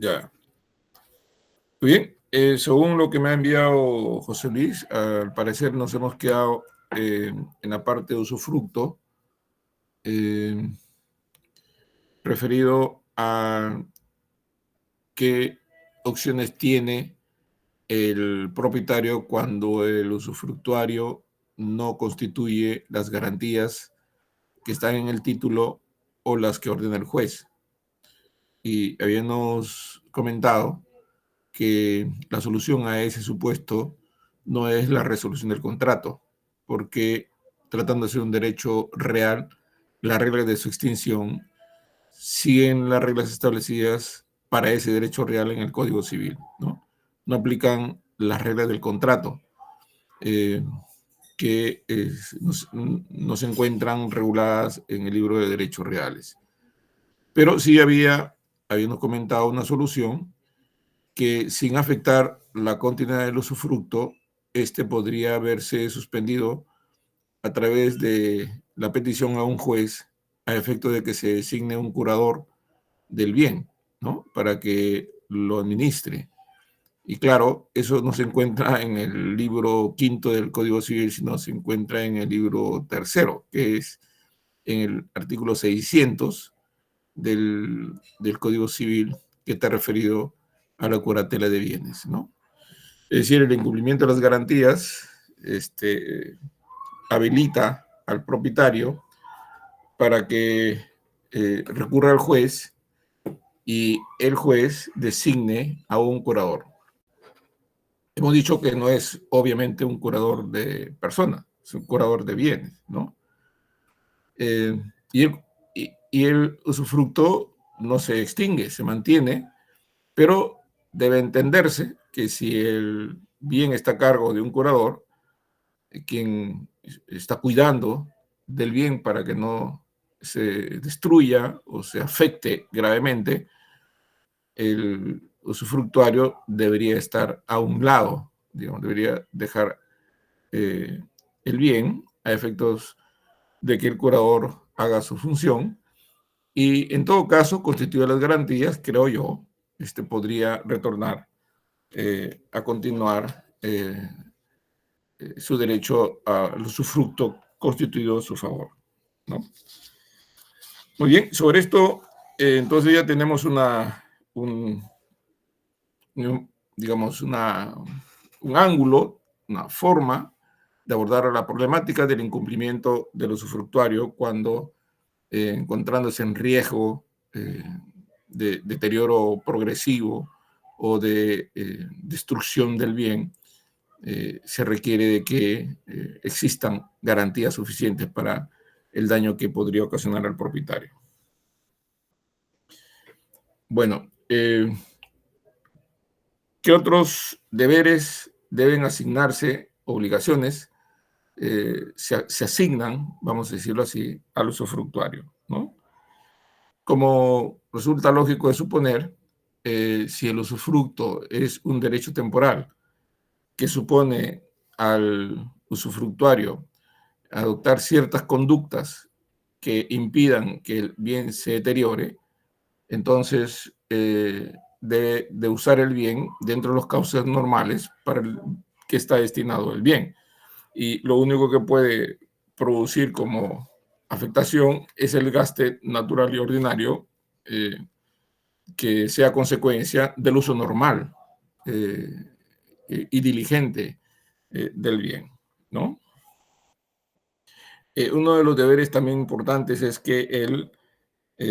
Ya. Muy bien. Según lo que me ha enviado José Luis, al parecer nos hemos quedado en la parte de usufructo, eh, referido a qué opciones tiene el propietario cuando el usufructuario no constituye las garantías que están en el título o las que ordena el juez. Y habíamos comentado que la solución a ese supuesto no es la resolución del contrato, porque tratando de ser un derecho real, las reglas de su extinción siguen las reglas establecidas para ese derecho real en el Código Civil, ¿no? No aplican las reglas del contrato, eh, que no se encuentran reguladas en el libro de derechos reales. Pero sí habíamos comentado una solución que sin afectar la continuidad del usufructo, este podría verse suspendido a través de la petición a un juez a efecto de que se designe un curador del bien, ¿no? Para que lo administre. Y claro, eso no se encuentra en el libro quinto del Código Civil, sino se encuentra en el libro tercero, que es en el artículo 600 del Código Civil, que está referido a la curatela de bienes, ¿no? Es decir, el incumplimiento de las garantías habilita al propietario para que recurra al juez y el juez designe a un curador. Hemos dicho que no es obviamente un curador de personas, es un curador de bienes, ¿no? Eh, y, el, y el usufructo no se extingue, se mantiene, pero debe entenderse que si el bien está a cargo de un curador, quien está cuidando del bien para que no se destruya o se afecte gravemente, el usufructuario debería estar a un lado, digamos, debería dejar el bien a efectos de que el curador haga su función y en todo caso constituye las garantías, creo yo, podría retornar a continuar su derecho al usufructo constituido en su favor, ¿no? Muy bien, sobre esto, entonces ya tenemos digamos, un ángulo, una forma de abordar la problemática del incumplimiento del usufructuario cuando, encontrándose en riesgo de deterioro progresivo o de destrucción del bien, se requiere de que existan garantías suficientes para el daño que podría ocasionar al propietario. Bueno, ¿qué otros deberes deben asignarse, obligaciones, se asignan, vamos a decirlo así, al usufructuario, ¿no? Como resulta lógico de suponer, si el usufructo es un derecho temporal que supone al usufructuario adoptar ciertas conductas que impidan que el bien se deteriore, entonces debe de usar el bien dentro de los cauces normales para el que está destinado el bien. Y lo único que puede producir como afectación es el gasto natural y ordinario eh, que sea consecuencia del uso normal eh, y diligente del bien, ¿no? Uno de los deberes también importantes es que el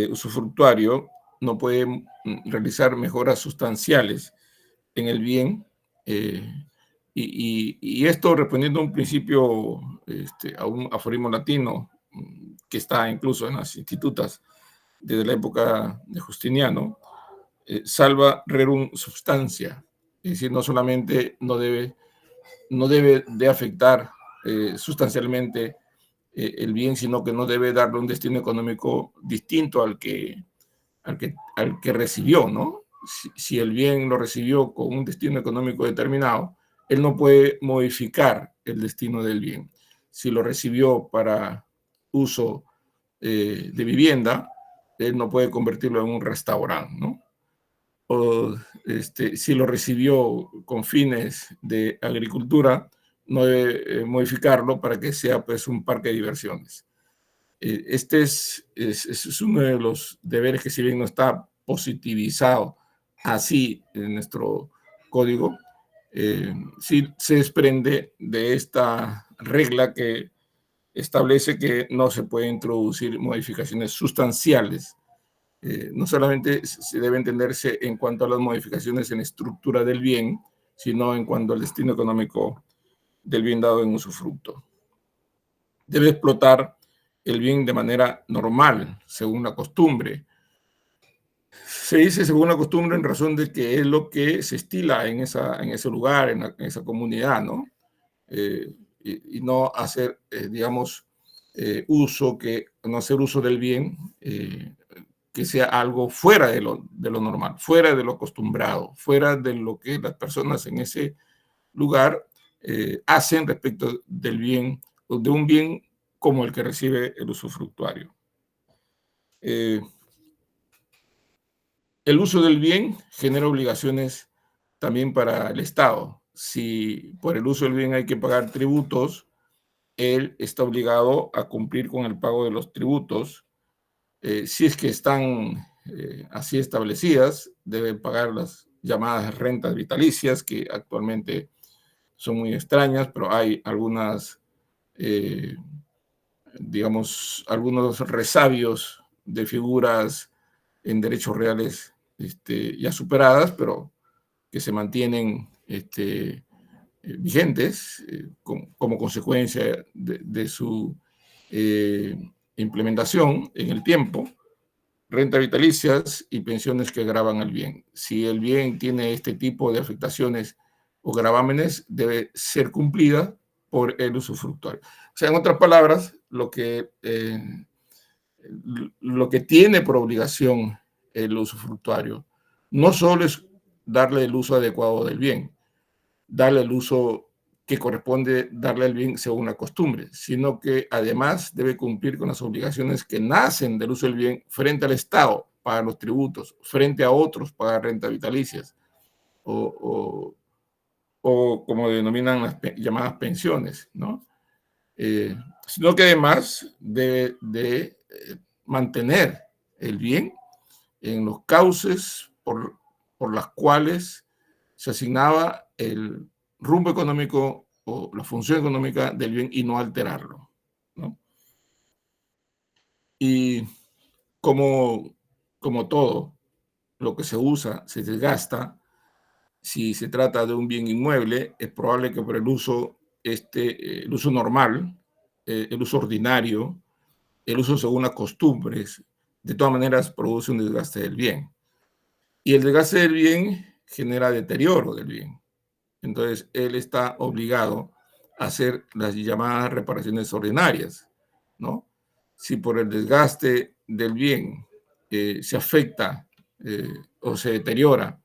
usufructuario no puede realizar mejoras sustanciales en el bien, eh, y esto respondiendo a un principio, a un aforismo latino que está incluso en las institutas desde la época de Justiniano, salva rerum substancia, es decir, no solamente no debe de afectar sustancialmente el bien, sino que no debe darle un destino económico distinto al que recibió, ¿no? Si el bien lo recibió con un destino económico determinado, él no puede modificar el destino del bien. Si lo recibió para uso de vivienda, él no puede convertirlo en un restaurante, ¿no? o si lo recibió con fines de agricultura, no debe modificarlo para que sea pues un parque de diversiones. Este es uno de los deberes que, si bien no está positivizado así en nuestro código, sí se desprende de esta regla que establece que no se puede introducir modificaciones sustanciales. No solamente se debe entenderse en cuanto a las modificaciones en la estructura del bien, sino en cuanto al destino económico del bien dado en usufructo. Debe explotar el bien de manera normal, según la costumbre. Se dice según la costumbre en razón de que es lo que se estila en ese lugar, en esa comunidad, ¿no? Y no hacer, digamos, no hacer uso del bien que sea algo fuera de lo normal, fuera de lo acostumbrado, fuera de lo que las personas en ese lugar hacen respecto del bien, de un bien como el que recibe el usufructuario. El uso del bien genera obligaciones también para el Estado. Si por el uso del bien hay que pagar tributos, él está obligado a cumplir con el pago de los tributos. Si es que están así establecidas, debe pagar las llamadas rentas vitalicias, que actualmente son muy extrañas, pero hay algunas, eh, digamos, algunos resabios de figuras en derechos reales ya superadas, pero que se mantienen vigentes como consecuencia de su eh, implementación en el tiempo. Renta vitalicias y pensiones que gravan el bien. Si el bien tiene este tipo de afectaciones o gravámenes, debe ser cumplida por el usufructuario. O sea, en otras palabras, lo que tiene por obligación el usufructuario no solo es darle el uso adecuado del bien, darle el uso que corresponde darle al bien según la costumbre, sino que además debe cumplir con las obligaciones que nacen del uso del bien frente al Estado, pagar los tributos, frente a otros, pagar renta vitalicias, o, o como denominan las llamadas pensiones, ¿no? Sino que además debe de mantener el bien en los cauces por las cuales se asignaba el rumbo económico o la función económica del bien y no alterarlo, ¿no? Y como, como todo lo que se usa se desgasta, si se trata de un bien inmueble, es probable que por el uso normal, el uso ordinario, el uso según las costumbres, de todas maneras produce un desgaste del bien. Y el desgaste del bien genera deterioro del bien. Entonces, él está obligado a hacer las llamadas reparaciones ordinarias, ¿no? Si por el desgaste del bien se afecta o se deteriora,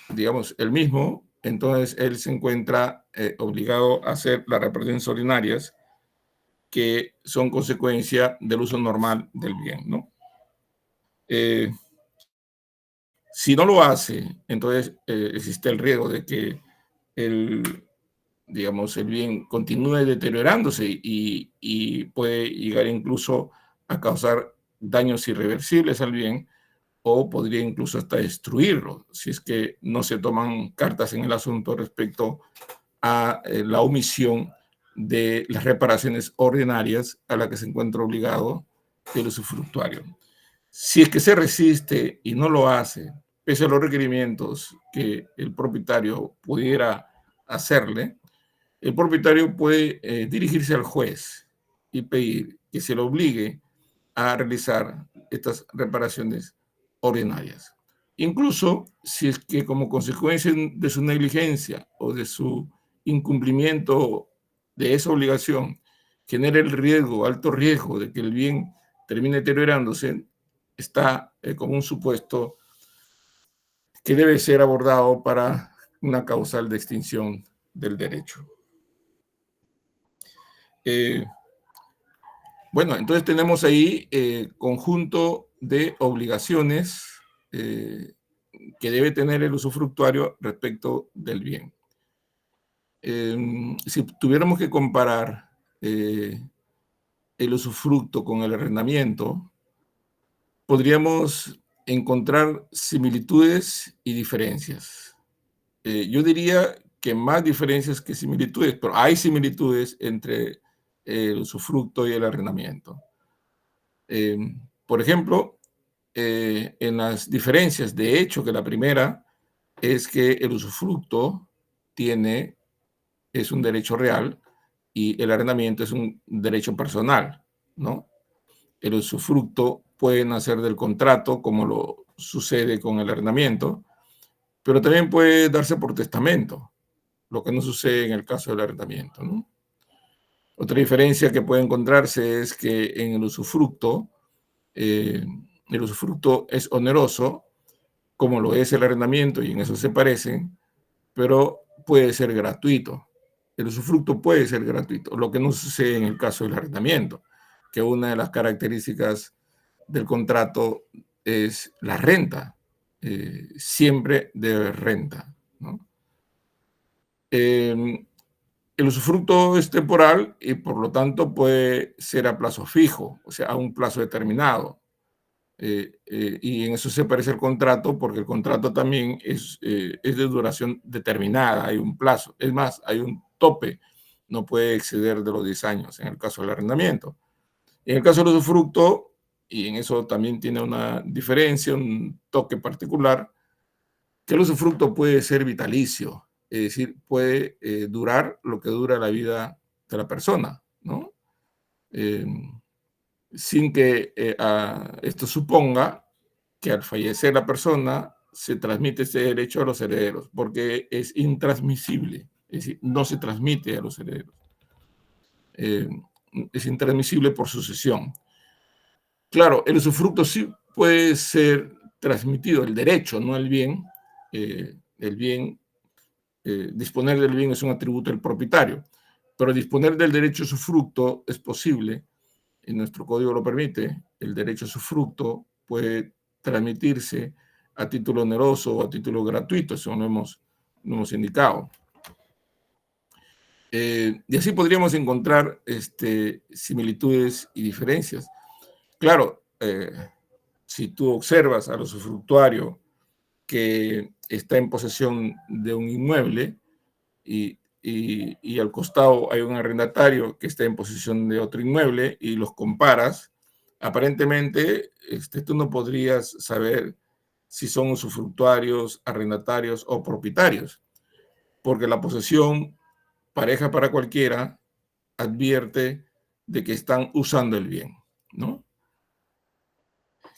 digamos, el mismo, entonces él se encuentra obligado a hacer las reparaciones ordinarias que son consecuencia del uso normal del bien, ¿no? Si no lo hace, entonces existe el riesgo de que el, digamos, el bien continúe deteriorándose y puede llegar incluso a causar daños irreversibles al bien o podría incluso hasta destruirlo si es que no se toman cartas en el asunto respecto a la omisión de las reparaciones ordinarias a las que se encuentra obligado el usufructuario. Si es que se resiste y no lo hace, pese a los requerimientos que el propietario pudiera hacerle, el propietario puede dirigirse al juez y pedir que se le obligue a realizar estas reparaciones ordinarias. Incluso si es que como consecuencia de su negligencia o de su incumplimiento de esa obligación genera el riesgo, alto riesgo de que el bien termine deteriorándose, está como un supuesto que debe ser abordado para una causal de extinción del derecho. Eh, bueno, entonces tenemos ahí conjunto de obligaciones que debe tener el usufructuario respecto del bien. Si tuviéramos que comparar el usufructo con el arrendamiento, podríamos encontrar similitudes y diferencias. Yo diría que más diferencias que similitudes, pero hay similitudes entre el usufructo y el arrendamiento. Eh, por ejemplo, en las diferencias, de hecho, que la primera es que el usufructo es un derecho real y el arrendamiento es un derecho personal, ¿no? El usufructo puede nacer del contrato, como lo sucede con el arrendamiento, pero también puede darse por testamento, lo que no sucede en el caso del arrendamiento, ¿no? Otra diferencia que puede encontrarse es que en eh, el usufructo es oneroso, como lo es el arrendamiento, y en eso se parecen, pero puede ser gratuito. El usufructo puede ser gratuito, lo que no sucede en el caso del arrendamiento, que una de las características del contrato es la renta, siempre de renta, ¿no? Eh, el usufructo es temporal y por lo tanto puede ser a plazo fijo, o sea, a un plazo determinado. Y en eso se parece el contrato, porque el contrato también es de duración determinada, hay un plazo, es más, hay un tope, no puede exceder de los 10 años en el caso del arrendamiento. En el caso del usufructo, y en eso también tiene una diferencia, un toque particular, que el usufructo puede ser vitalicio, es decir, puede durar lo que dura la vida de la persona, ¿no? Eh, Sin que esto suponga que al fallecer la persona se transmite ese derecho a los herederos, porque es intransmisible, es decir, no se transmite a los herederos. Eh, es intransmisible por sucesión. Claro, el usufructo sí puede ser transmitido, el derecho, no el bien. El bien, disponer del bien es un atributo del propietario, pero disponer del derecho a usufructo es posible, y nuestro código lo permite. El derecho a usufructo puede transmitirse a título oneroso o a título gratuito, eso no hemos indicado. Y así podríamos encontrar similitudes y diferencias. Claro, si tú observas al usufructuario que está en posesión de un inmueble y al costado hay un arrendatario que está en posesión de otro inmueble y los comparas, aparentemente tú no podrías saber si son usufructuarios, arrendatarios o propietarios, porque la posesión pareja para cualquiera advierte de que están usando el bien, ¿no?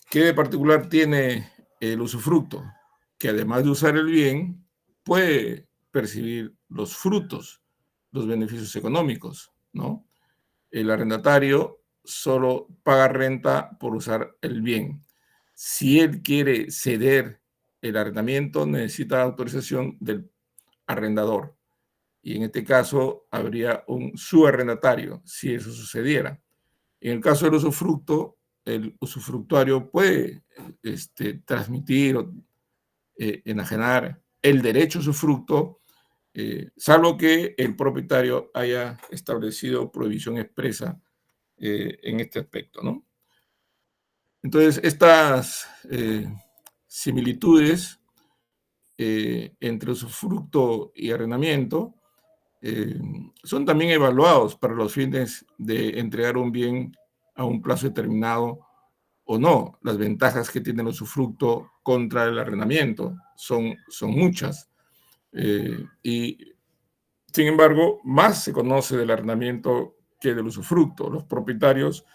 ¿Qué de particular tiene el usufructo? Que además de usar el bien, puede percibir los frutos, los beneficios económicos, ¿no? El arrendatario solo paga renta por usar el bien. Si él quiere ceder el arrendamiento, necesita autorización del arrendador. Y en este caso habría un subarrendatario, si eso sucediera. En el caso del usufructo, el usufructuario puede transmitir o enajenar el derecho a usufructo, salvo que el propietario haya establecido prohibición expresa en este aspecto, ¿no? Entonces, estas similitudes entre usufructo y arrendamiento eh, son también evaluados para los fines de entregar un bien a un plazo determinado o no. Las ventajas que tiene el usufructo contra el arrendamiento son muchas. Y sin embargo, más se conoce del arrendamiento que del usufructo. Los propietarios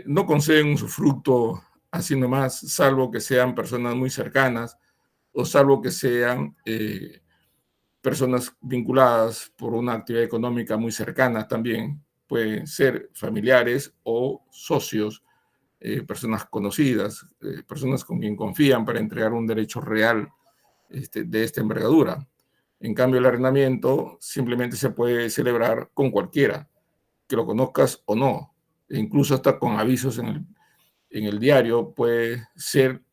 no conceden usufructo así nomás, salvo que sean personas muy cercanas o salvo que sean personas vinculadas por una actividad económica muy cercana también. Pueden ser familiares o socios, personas conocidas, personas con quien confían para entregar un derecho real de esta envergadura. En cambio, el arrendamiento simplemente se puede celebrar con cualquiera, que lo conozcas o no, e incluso hasta con avisos en el diario puede ser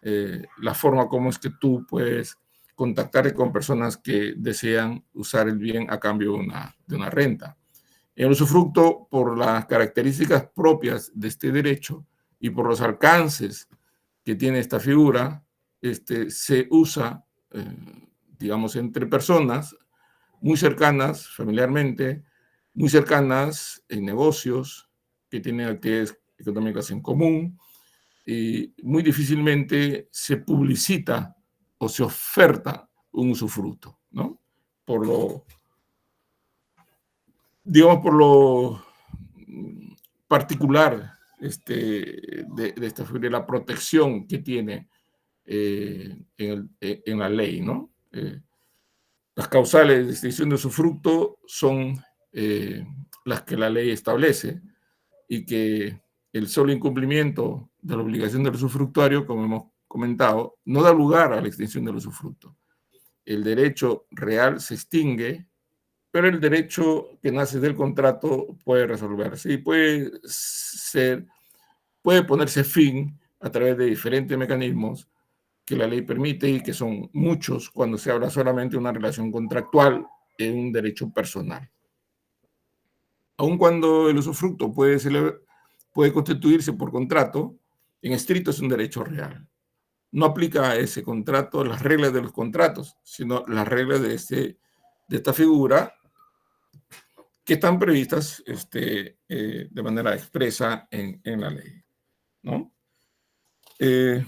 la forma como es que tú puedes contactarte con personas que desean usar el bien a cambio de una renta. El usufructo, por las características propias de este derecho y por los alcances que tiene esta figura, se usa, digamos, entre personas muy cercanas familiarmente, muy cercanas en negocios que tienen actividades económicas en común, y muy difícilmente se publicita o se oferta un usufructo, ¿no? Por lo, digamos, por lo particular de esta figura, la protección que tiene en la ley, ¿no? Las causales de extinción de usufructo son las que la ley establece y que el solo incumplimiento de la obligación del usufructuario, como hemos comentado, no da lugar a la extinción del usufructo. El derecho real se extingue, pero el derecho que nace del contrato puede resolverse y puede ponerse fin a través de diferentes mecanismos que la ley permite y que son muchos cuando se habla solamente de una relación contractual en un derecho personal. Aun cuando el usufructo puede constituirse por contrato, en estricto es un derecho real. No aplica a ese contrato las reglas de los contratos, sino las reglas de esta figura que están previstas de manera expresa en la ley, ¿no? ¿Qué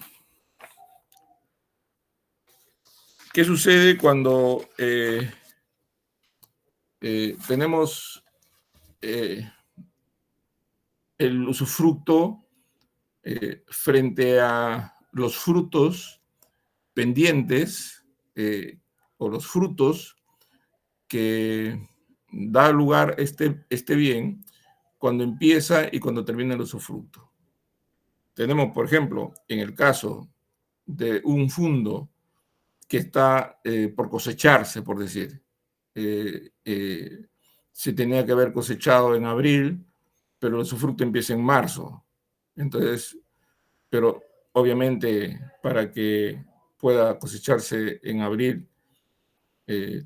sucede cuando tenemos el usufructo frente a los frutos pendientes o los frutos que da lugar este bien cuando empieza y cuando termina el usufructo? Tenemos, por ejemplo, en el caso de un fundo que está por cosecharse, por decir, eh, eh, se tenía que haber cosechado en abril, pero el usufructo empieza en marzo. Entonces, pero obviamente para que pueda cosecharse en abril,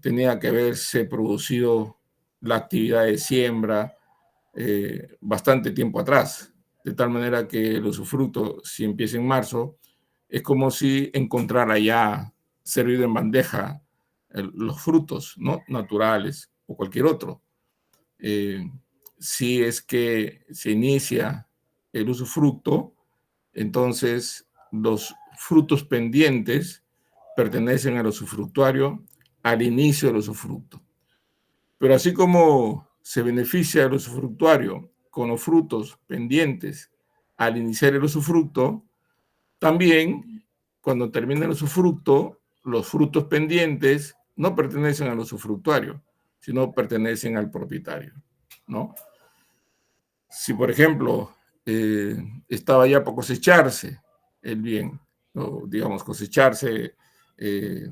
tenía que haberse producido la actividad de siembra bastante tiempo atrás, de tal manera que el usufructo, si empieza en marzo, es como si encontrara ya servido en bandeja los frutos, ¿no? Naturales o cualquier otro. Eh, si es que se inicia el usufructo, entonces los frutos pendientes pertenecen al usufructuario al inicio del usufructo. Pero así como se beneficia el usufructuario con los frutos pendientes al iniciar el usufructo, también cuando termina el usufructo, los frutos pendientes no pertenecen al usufructuario, sino pertenecen al propietario, ¿no? Si, por ejemplo, estaba ya por cosecharse el bien, o digamos, cosecharse eh,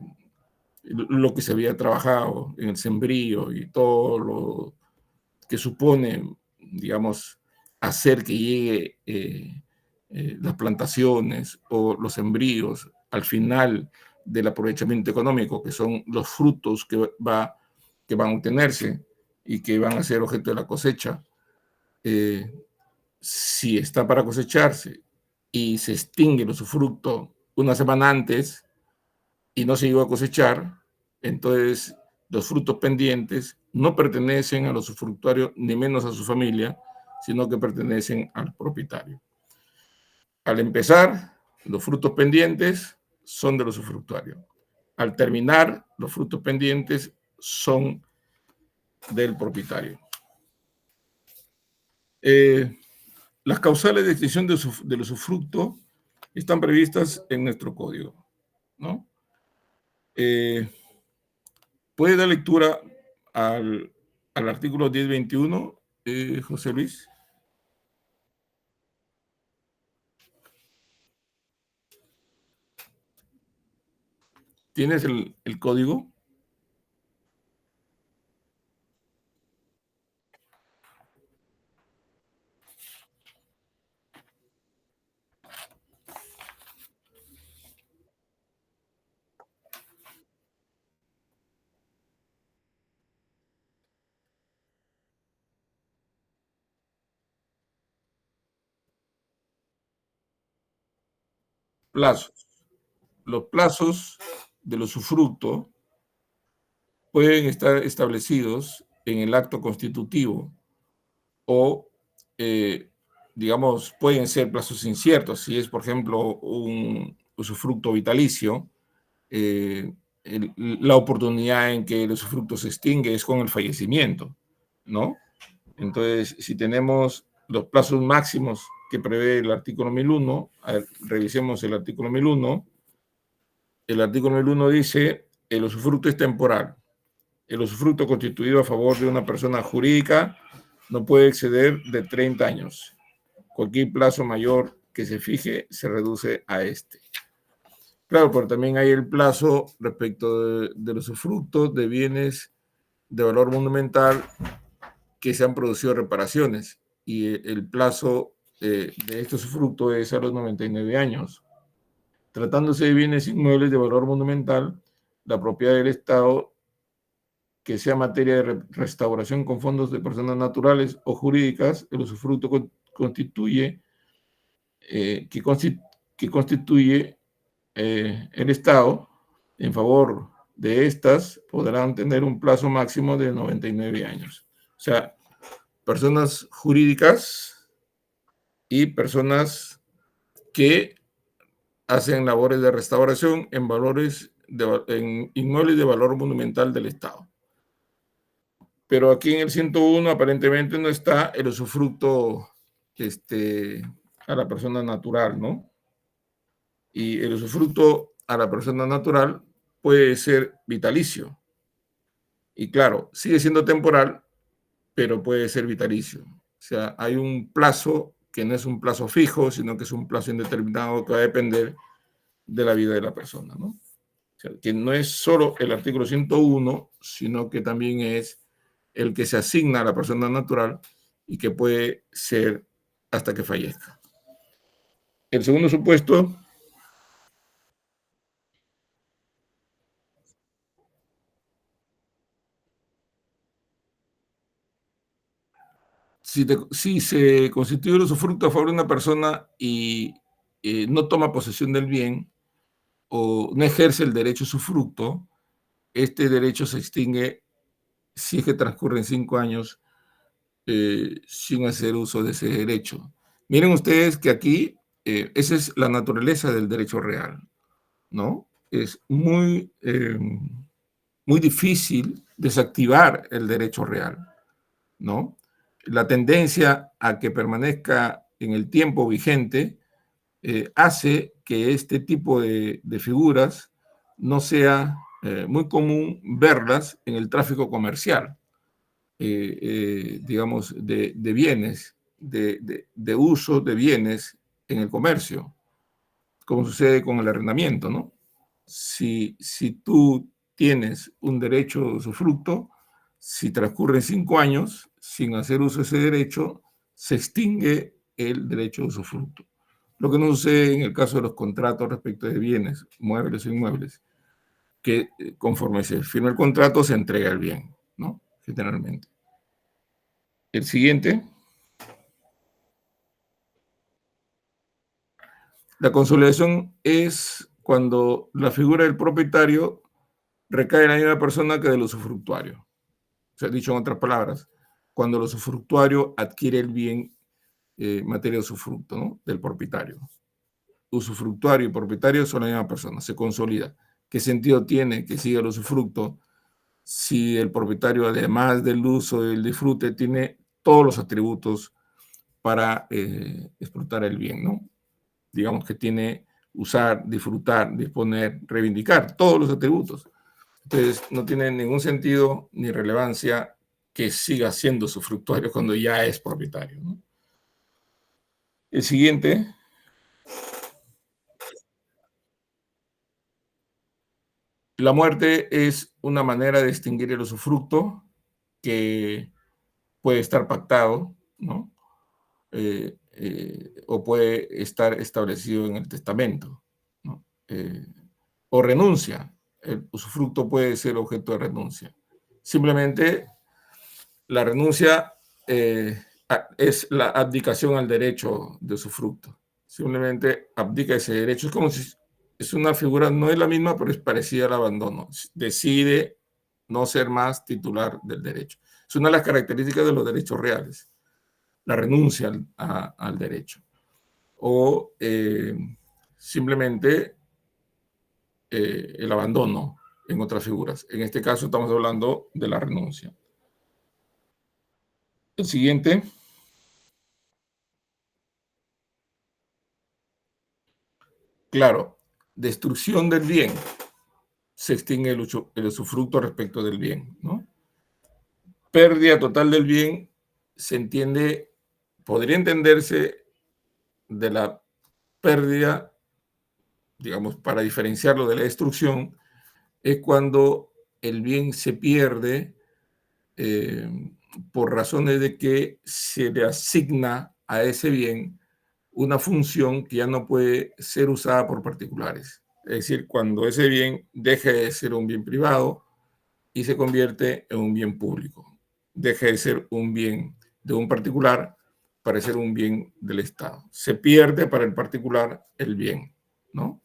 lo que se había trabajado en el sembrío y todo lo que supone, digamos, hacer que llegue las plantaciones o los sembríos al final del aprovechamiento económico, que son los frutos que van a obtenerse y que van a ser objeto de la cosecha. Si está para cosecharse y se extingue el usufructo una semana antes y no se llegó a cosechar, entonces los frutos pendientes no pertenecen al usufructuario ni menos a su familia, sino que pertenecen al propietario. Al empezar, los frutos pendientes son del usufructuario. Al terminar, los frutos pendientes son del propietario. Las causales de extinción del usufructo están previstas en nuestro código, ¿no? ¿Puede dar lectura al artículo 1021, José Luis? ¿Tienes el código? plazos. Los plazos del usufructo pueden estar establecidos en el acto constitutivo o, eh, digamos, pueden ser plazos inciertos. Si es, por ejemplo, un usufructo vitalicio, eh, la oportunidad en que el usufructo se extingue es con el fallecimiento, ¿no? Entonces, si tenemos los plazos máximos que prevé el artículo 1001, revisemos el artículo 1001. El artículo 1001 dice, el usufructo es temporal. El usufructo constituido a favor de una persona jurídica no puede exceder de 30 años. Cualquier plazo mayor que se fije se reduce a este. Claro, pero también hay el plazo respecto del usufructo de bienes de valor monumental que se han producido reparaciones y el plazo de este usufructo es a los 99 años. Tratándose de bienes inmuebles de valor monumental, la propiedad del Estado que sea materia de restauración con fondos de personas naturales o jurídicas, el usufructo constituye, que constituye el Estado en favor de estas podrán tener un plazo máximo de 99 años. O sea, personas jurídicas y personas que hacen labores de restauración en en inmuebles de valor monumental del Estado. Pero aquí en el 101 aparentemente no está el usufructo a la persona natural, ¿no? Y el usufructo a la persona natural puede ser vitalicio. Y claro, sigue siendo temporal, pero puede ser vitalicio. O sea, hay un plazo que no es un plazo fijo, sino que es un plazo indeterminado que va a depender de la vida de la persona, ¿no? O sea, que no es solo el artículo 101, sino que también es el que se asigna a la persona natural y que puede ser hasta que fallezca. El segundo supuesto, si se constituye el usufructo a favor de una persona y no toma posesión del bien o no ejerce el derecho a usufructo, este derecho se extingue si es que transcurren 5 años sin hacer uso de ese derecho. Miren ustedes que aquí esa es la naturaleza del derecho real, ¿no? Es muy difícil desactivar el derecho real, ¿no? La tendencia a que permanezca en el tiempo vigente hace que este tipo de figuras no sea muy común verlas en el tráfico comercial, digamos, de bienes, de uso de bienes en el comercio, como sucede con el arrendamiento, ¿no? Si tú tienes un derecho de usufructo, si transcurren 5 años sin hacer uso de ese derecho, se extingue el derecho de usufructo. Lo que no sucede en el caso de los contratos respecto de bienes, muebles o inmuebles, que conforme se firma el contrato se entrega el bien, ¿no? Generalmente. El siguiente, la consolidación es cuando la figura del propietario recae en la misma persona que del usufructuario. O sea, dicho en otras palabras, cuando el usufructuario adquiere el bien materia de usufructo, ¿no? Del propietario. Usufructuario y propietario son la misma persona, se consolida. ¿Qué sentido tiene que siga el usufructo si el propietario, además del uso y del disfrute, tiene todos los atributos para explotar el bien, ¿no? Digamos que tiene usar, disfrutar, disponer, reivindicar todos los atributos. Entonces, no tiene ningún sentido ni relevancia que siga siendo usufructuario cuando ya es propietario, ¿no? El siguiente, la muerte es una manera de extinguir el usufructo que puede estar pactado, ¿no? O puede estar establecido en el testamento, ¿no? O renuncia. El usufructo puede ser objeto de renuncia. Simplemente la renuncia es la abdicación al derecho de usufructo. simplemente abdica ese derecho. Es como si es una figura, no es la misma, pero es parecida al abandono. Decide no ser más titular del derecho. Es una de las características de los derechos reales, la renuncia al derecho. O simplemente el abandono en otras figuras. En este caso estamos hablando de la renuncia. El siguiente, claro, destrucción del bien. Se extingue el usufructo respecto del bien, ¿no? Pérdida total del bien se entiende, podría entenderse de la pérdida, digamos, para diferenciarlo de la destrucción, es cuando el bien se pierde eh, por razones de que se le asigna a ese bien una función que ya no puede ser usada por particulares. Es decir, cuando ese bien deje de ser un bien privado y se convierte en un bien público. Deja de ser un bien de un particular para ser un bien del Estado. Se pierde para el particular el bien, ¿no?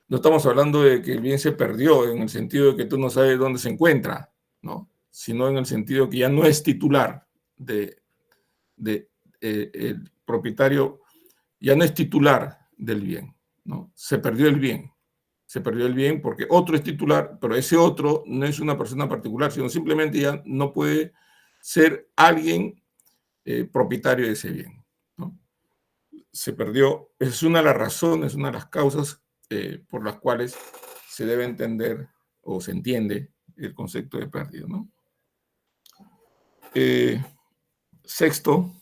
No estamos hablando de que el bien se perdió en el sentido de que tú no sabes dónde se encuentra, ¿no? Sino en el sentido que ya no es titular de el propietario, ya no es titular del bien, ¿no? Se perdió el bien. Se perdió el bien porque otro es titular, pero ese otro no es una persona particular, sino simplemente ya no puede ser alguien propietario de ese bien, ¿no? Se perdió, es una de las razones, una de las causas por las cuales se debe entender o se entiende el concepto de pérdida, ¿no? Eh, Sexto,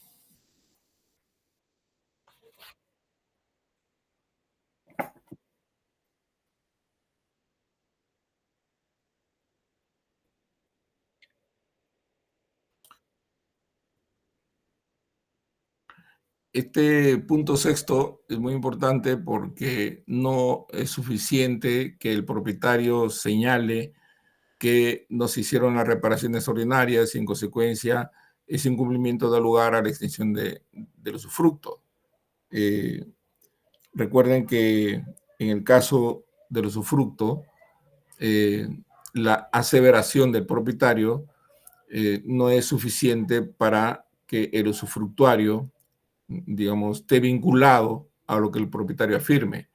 este punto sexto es muy importante porque no es suficiente que el propietario señale que no se hicieron las reparaciones ordinarias y en consecuencia ese incumplimiento da lugar a la extinción del usufructo. Eh, Recuerden que en el caso del usufructo, eh, la aseveración del propietario no es suficiente para que el usufructuario, digamos, esté vinculado a lo que el propietario afirme.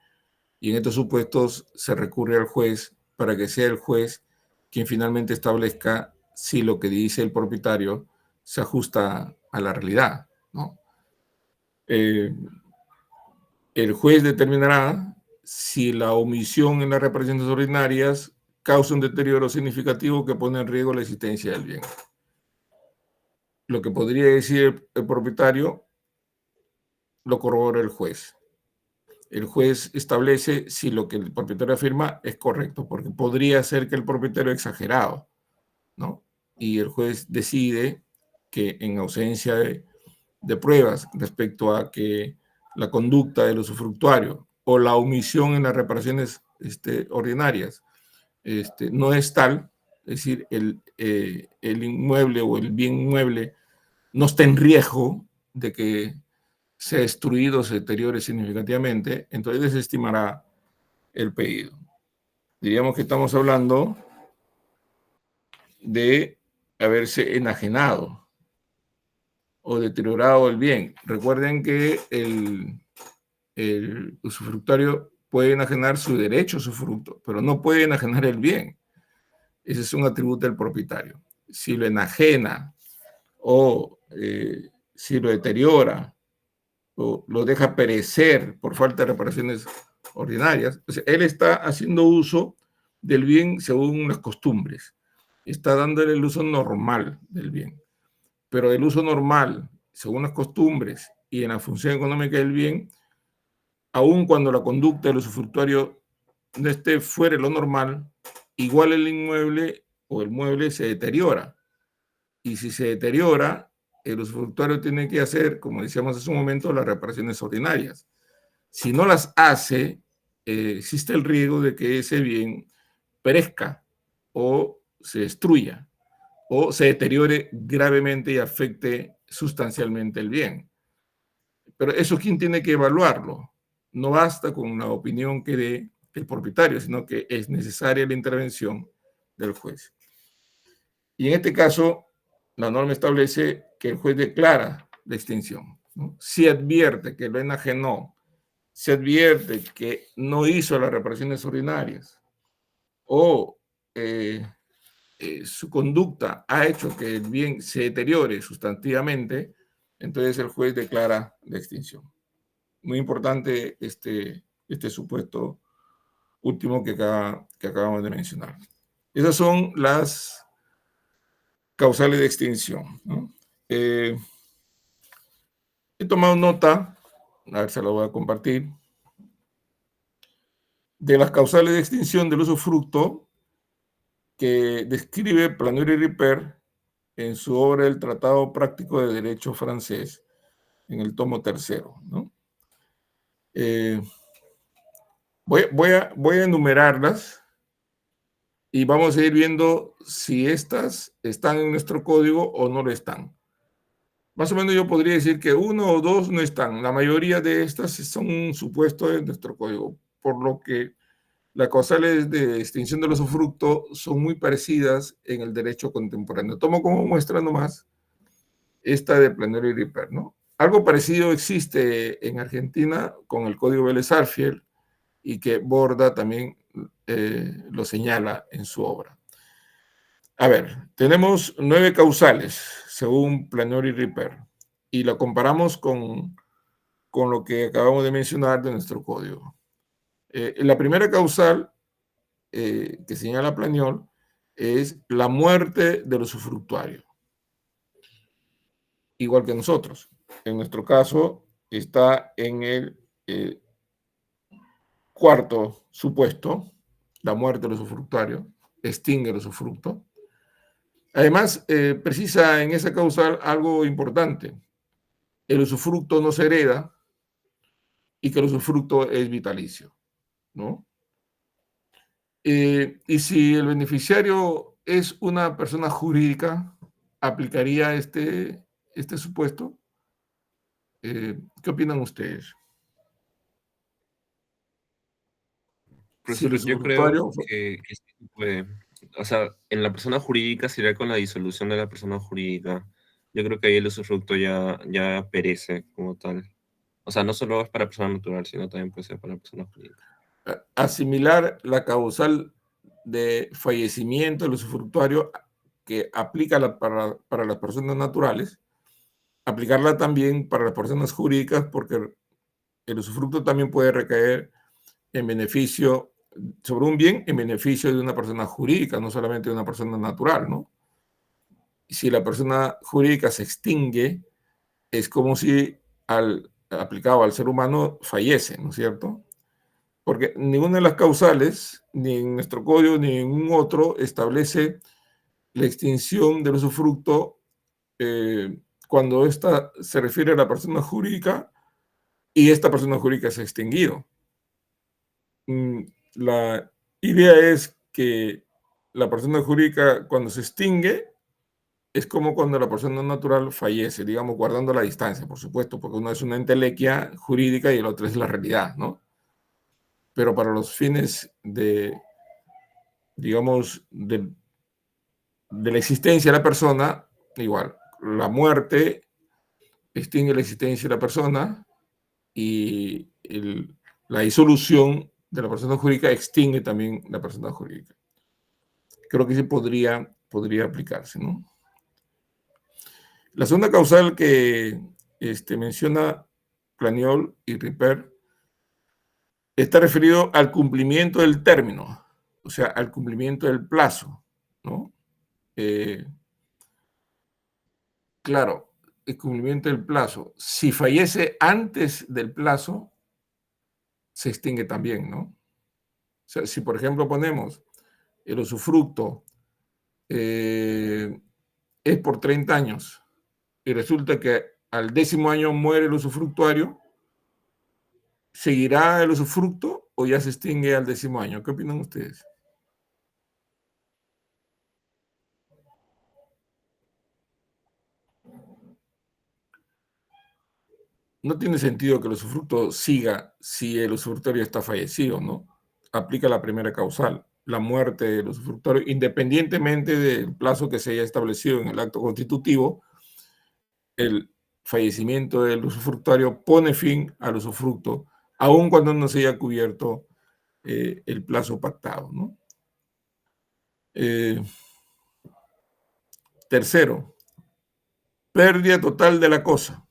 Y en estos supuestos se recurre al juez para que sea el juez quien finalmente establezca si lo que dice el propietario se ajusta a la realidad, ¿no? Eh, el juez determinará si la omisión en las reparaciones ordinarias causa un deterioro significativo que pone en riesgo la existencia del bien. Lo que podría decir el propietario lo corrobora el juez. El juez establece si lo que el propietario afirma es correcto, porque podría ser que el propietario exagerado, ¿no? Y el juez decide que en ausencia de pruebas respecto a que la conducta del usufructuario o la omisión en las reparaciones ordinarias no es tal, es decir, el inmueble o el bien inmueble no está en riesgo de que sea destruido, se deteriore significativamente, entonces desestimará el pedido. Diríamos que estamos hablando de haberse enajenado o deteriorado el bien. Recuerden que el usufructuario puede enajenar su derecho a usufructo, pero no puede enajenar el bien. Ese es un atributo del propietario. Si lo enajena o si lo deteriora o lo deja perecer por falta de reparaciones ordinarias, o sea, él está haciendo uso del bien según las costumbres, está dándole el uso normal del bien, pero el uso normal, según las costumbres y en la función económica del bien, aun cuando la conducta del usufructuario no esté fuera de lo normal, igual el inmueble o el mueble se deteriora. Y si se deteriora, el usufructuario tiene que hacer, como decíamos hace un momento, las reparaciones ordinarias. Si no las hace, existe el riesgo de que ese bien perezca o se destruya o se deteriore gravemente y afecte sustancialmente el bien. Pero eso, ¿quién tiene que evaluarlo? No basta con la opinión que dé el propietario, sino que es necesaria la intervención del juez. Y en este caso, la norma establece que el juez declara la extinción, ¿no? Si advierte que lo enajenó, se advierte que no hizo las reparaciones ordinarias o su conducta ha hecho que el bien se deteriore sustantivamente, entonces el juez declara la extinción. Muy importante este supuesto último que acabamos de mencionar. Esas son las causales de extinción, ¿no? He tomado nota, a ver, se la voy a compartir, de las causales de extinción del usufructo que describe Planier y Ripert en su obra El Tratado Práctico de Derecho Francés, en el tomo tercero, ¿no? Eh, voy a enumerarlas y vamos a ir viendo si estas están en nuestro código o no lo están. Más o menos yo podría decir que uno o dos no están. La mayoría de estas son un supuesto de nuestro código, por lo que las causales de extinción del usufructo son muy parecidas en el derecho contemporáneo. Tomo como muestra nomás esta de Planier y Ripert, ¿no? Algo parecido existe en Argentina con el Código Vélez-Sarsfield y que Borda también lo señala en su obra. A ver, tenemos 9 causales según Planier y Ripert y la comparamos con lo que acabamos de mencionar de nuestro código. La primera causal que señala Planier es la muerte del usufructuario, igual que nosotros. En nuestro caso está en el cuarto supuesto, la muerte del usufructuario, extingue el usufructo. Además, precisa en esa causal algo importante. El usufructo no se hereda y que el usufructo es vitalicio, ¿no? Y si el beneficiario es una persona jurídica, ¿aplicaría este supuesto? ¿Qué opinan ustedes? Si el Profesor, yo creo usufructuario... que sí se puede. O sea, en la persona jurídica sería con la disolución de la persona jurídica. Yo creo que ahí el usufructo ya perece como tal. O sea, no solo es para persona natural, sino también puede ser para persona jurídica. asimilar la causal de fallecimiento del usufructuario que aplica para las personas naturales, aplicarla también para las personas jurídicas, porque el usufructo también puede recaer en beneficio, sobre un bien en beneficio de una persona jurídica, no solamente de una persona natural, ¿no? Si la persona jurídica se extingue, es como si aplicado al ser humano fallece, ¿no es cierto? Porque ninguna de las causales, ni en nuestro código ni en ningún otro, establece la extinción del usufructo cuando esta se refiere a la persona jurídica y esta persona jurídica se ha extinguido. La idea es que la persona jurídica, cuando se extingue, es como cuando la persona natural fallece, digamos, guardando la distancia, por supuesto, porque uno es una entelequia jurídica y el otro es la realidad, ¿no? Pero para los fines digamos, de la existencia de la persona, igual, la muerte extingue la existencia de la persona y la disolución de la persona jurídica extingue también la persona jurídica. Creo que sí podría aplicarse, ¿no? La segunda causal que menciona Planiol y Ripert está referido al cumplimiento del término, o sea, al cumplimiento del plazo, ¿no? Eh, claro, el cumplimiento del plazo. Si fallece antes del plazo, se extingue también, ¿no? O sea, si por ejemplo ponemos el usufructo es por 30 años y resulta que al 10º año muere el usufructuario, ¿seguirá el usufructo o ya se extingue al 10º año? ¿Qué opinan ustedes? no tiene sentido que el usufructo siga si el usufructuario está fallecido, ¿no? Aplica la primera causal, la muerte del usufructuario, independientemente del plazo que se haya establecido en el acto constitutivo, el fallecimiento del usufructuario pone fin al usufructo, aun cuando no se haya cubierto el plazo pactado, ¿no? Tercero, pérdida total de la cosa.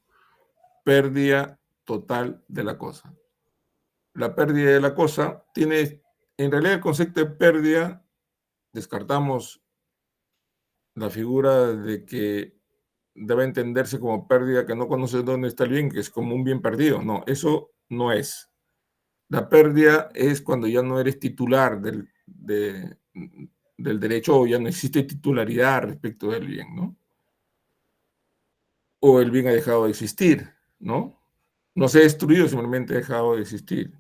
Pérdida total de la cosa. La pérdida de la cosa tiene, en realidad el concepto de pérdida, descartamos la figura de que debe entenderse como pérdida que no conoces dónde está el bien, que es como un bien perdido. No, eso no es. La pérdida es cuando ya no eres titular del derecho o ya no existe titularidad respecto del bien, ¿no? O el bien ha dejado de existir, ¿no? No se ha destruido, simplemente ha dejado de existir.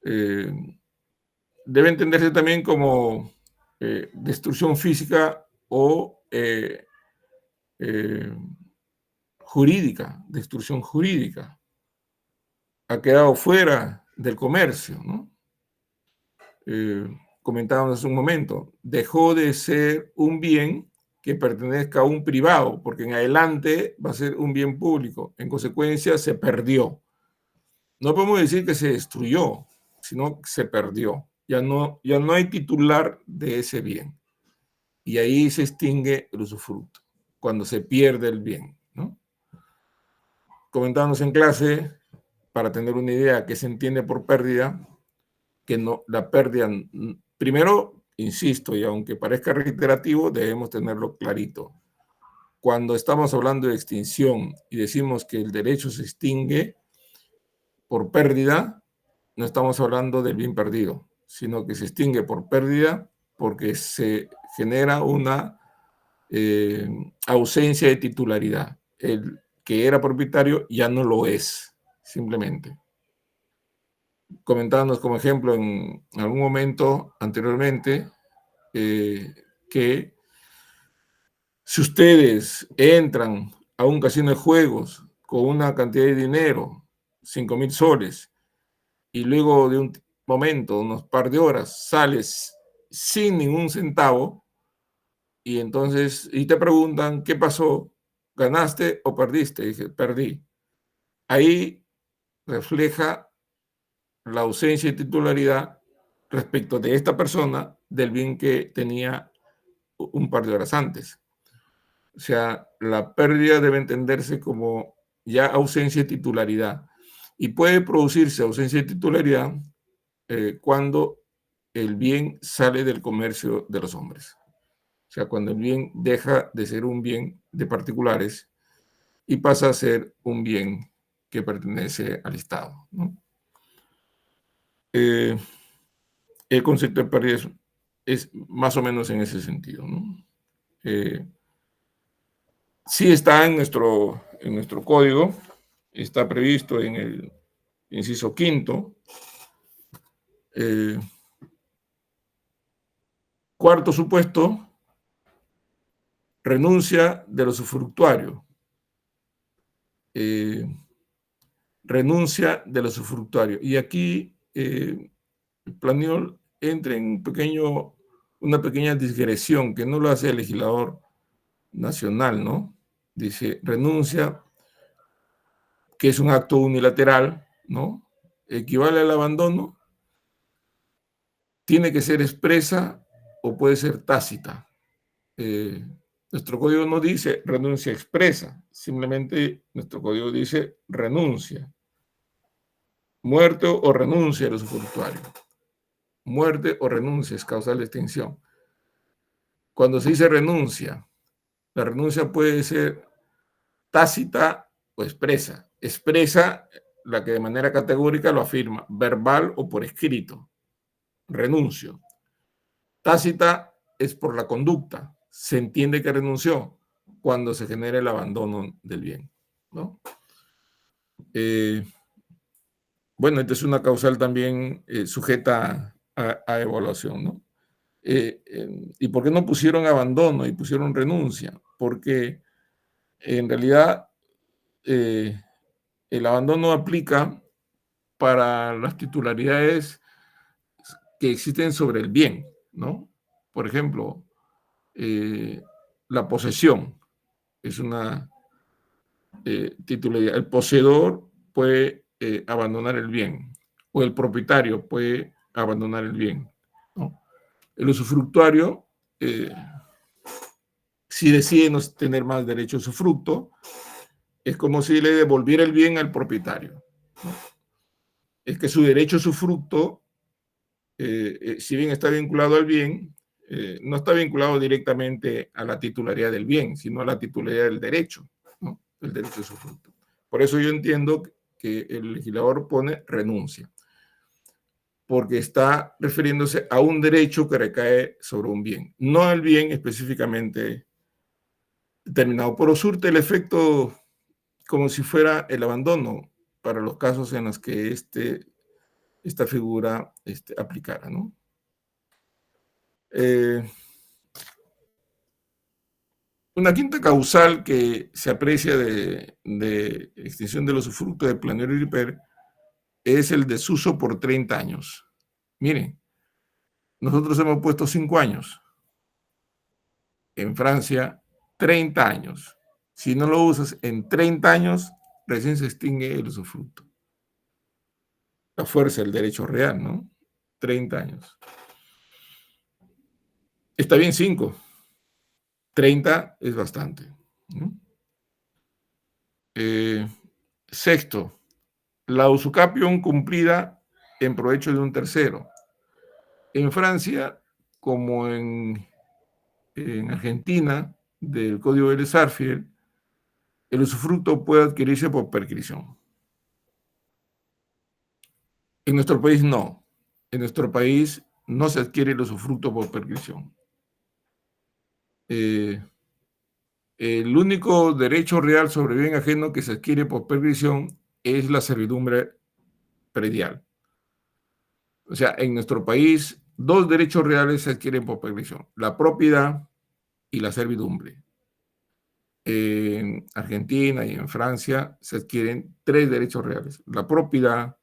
Eh, Debe entenderse también como destrucción física o eh, jurídica, destrucción jurídica. Ha quedado fuera del comercio, ¿no? Comentábamos hace un momento, dejó de ser un bien que pertenezca a un privado, porque en adelante va a ser un bien público. En consecuencia, se perdió. No podemos decir que se destruyó, sino que se perdió. Ya no hay titular de ese bien. Y ahí se extingue el usufructo, cuando se pierde el bien, ¿no? Comentábamos en clase, para tener una idea que se entiende por pérdida, que no, la pérdida, primero, insisto, y aunque parezca reiterativo, debemos tenerlo clarito. Cuando estamos hablando de extinción y decimos que el derecho se extingue por pérdida, no estamos hablando del bien perdido, sino que se extingue por pérdida porque se genera una ausencia de titularidad. El que era propietario ya no lo es, simplemente. Comentábamos como ejemplo en algún momento anteriormente que si ustedes entran a un casino de juegos con una cantidad de dinero, 5,000 soles, y luego de un momento, unos par de horas, sales sin ningún centavo, y entonces, y te preguntan, ¿qué pasó? ¿Ganaste o perdiste? Y dije, perdí. Ahí refleja la ausencia de titularidad respecto de esta persona del bien que tenía un par de horas antes. O sea, la pérdida debe entenderse como ya ausencia de titularidad. Y puede producirse ausencia de titularidad cuando el bien sale del comercio de los hombres. O sea, cuando el bien deja de ser un bien de particulares y pasa a ser un bien que pertenece al Estado, ¿no? El concepto de pérdida es más o menos en ese sentido, ¿no? Sí está en nuestro código, está previsto en el inciso quinto. Cuarto supuesto, renuncia del usufructuario. Renuncia del usufructuario. Y aquí Planiol entra en una pequeña digresión que no lo hace el legislador nacional, ¿no? Dice, renuncia, que es un acto unilateral, ¿no? Equivale al abandono, tiene que ser expresa o puede ser tácita. Nuestro código no dice renuncia expresa, simplemente nuestro código dice renuncia. Muerte o renuncia del usufructuario. Muerte o renuncia es causal de extinción. Cuando se dice renuncia, la renuncia puede ser tácita o expresa. Expresa la que de manera categórica lo afirma, verbal o por escrito. Renuncio. Tácita es por la conducta. Se entiende que renunció cuando se genera el abandono del bien, ¿no? Bueno, esta es una causal también sujeta a evaluación, ¿no? ¿Y por qué no pusieron abandono y pusieron renuncia? Porque en realidad el abandono aplica para las titularidades que existen sobre el bien, ¿no? Por ejemplo, la posesión es una titularidad. El poseedor puede abandonar el bien, o el propietario puede abandonar el bien, ¿no? El usufructuario, si decide no tener más derecho a usufructo, es como si le devolviera el bien al propietario, ¿no? Es que su derecho a usufructo, si bien está vinculado al bien, no está vinculado directamente a la titularidad del bien, sino a la titularidad del derecho, ¿no? El derecho a usufructo. Por eso yo entiendo que el legislador pone renuncia, porque está refiriéndose a un derecho que recae sobre un bien, no al bien específicamente determinado, pero surte el efecto como si fuera el abandono para los casos en los que esta figura aplicara, ¿no? Una quinta causal que se aprecia de extinción del usufructo de Planero y Ripper es el desuso por 30 años. Miren, nosotros hemos puesto 5 años. En Francia, 30 años. Si no lo usas en 30 años, recién se extingue el usufructo. La fuerza del derecho real, ¿no? 30 años. Está bien 5. 30 es bastante, ¿no? Sexto, la usucapión cumplida en provecho de un tercero. En Francia, como en Argentina, del Código de Sarfield, el usufructo puede adquirirse por prescripción. En nuestro país no. En nuestro país no se adquiere el usufructo por prescripción. El único derecho real sobre bien ajeno que se adquiere por prescripción es la servidumbre predial. O sea, en nuestro país, 2 derechos reales se adquieren por prescripción: la propiedad y la servidumbre. En Argentina y en Francia se adquieren 3 derechos reales: la propiedad,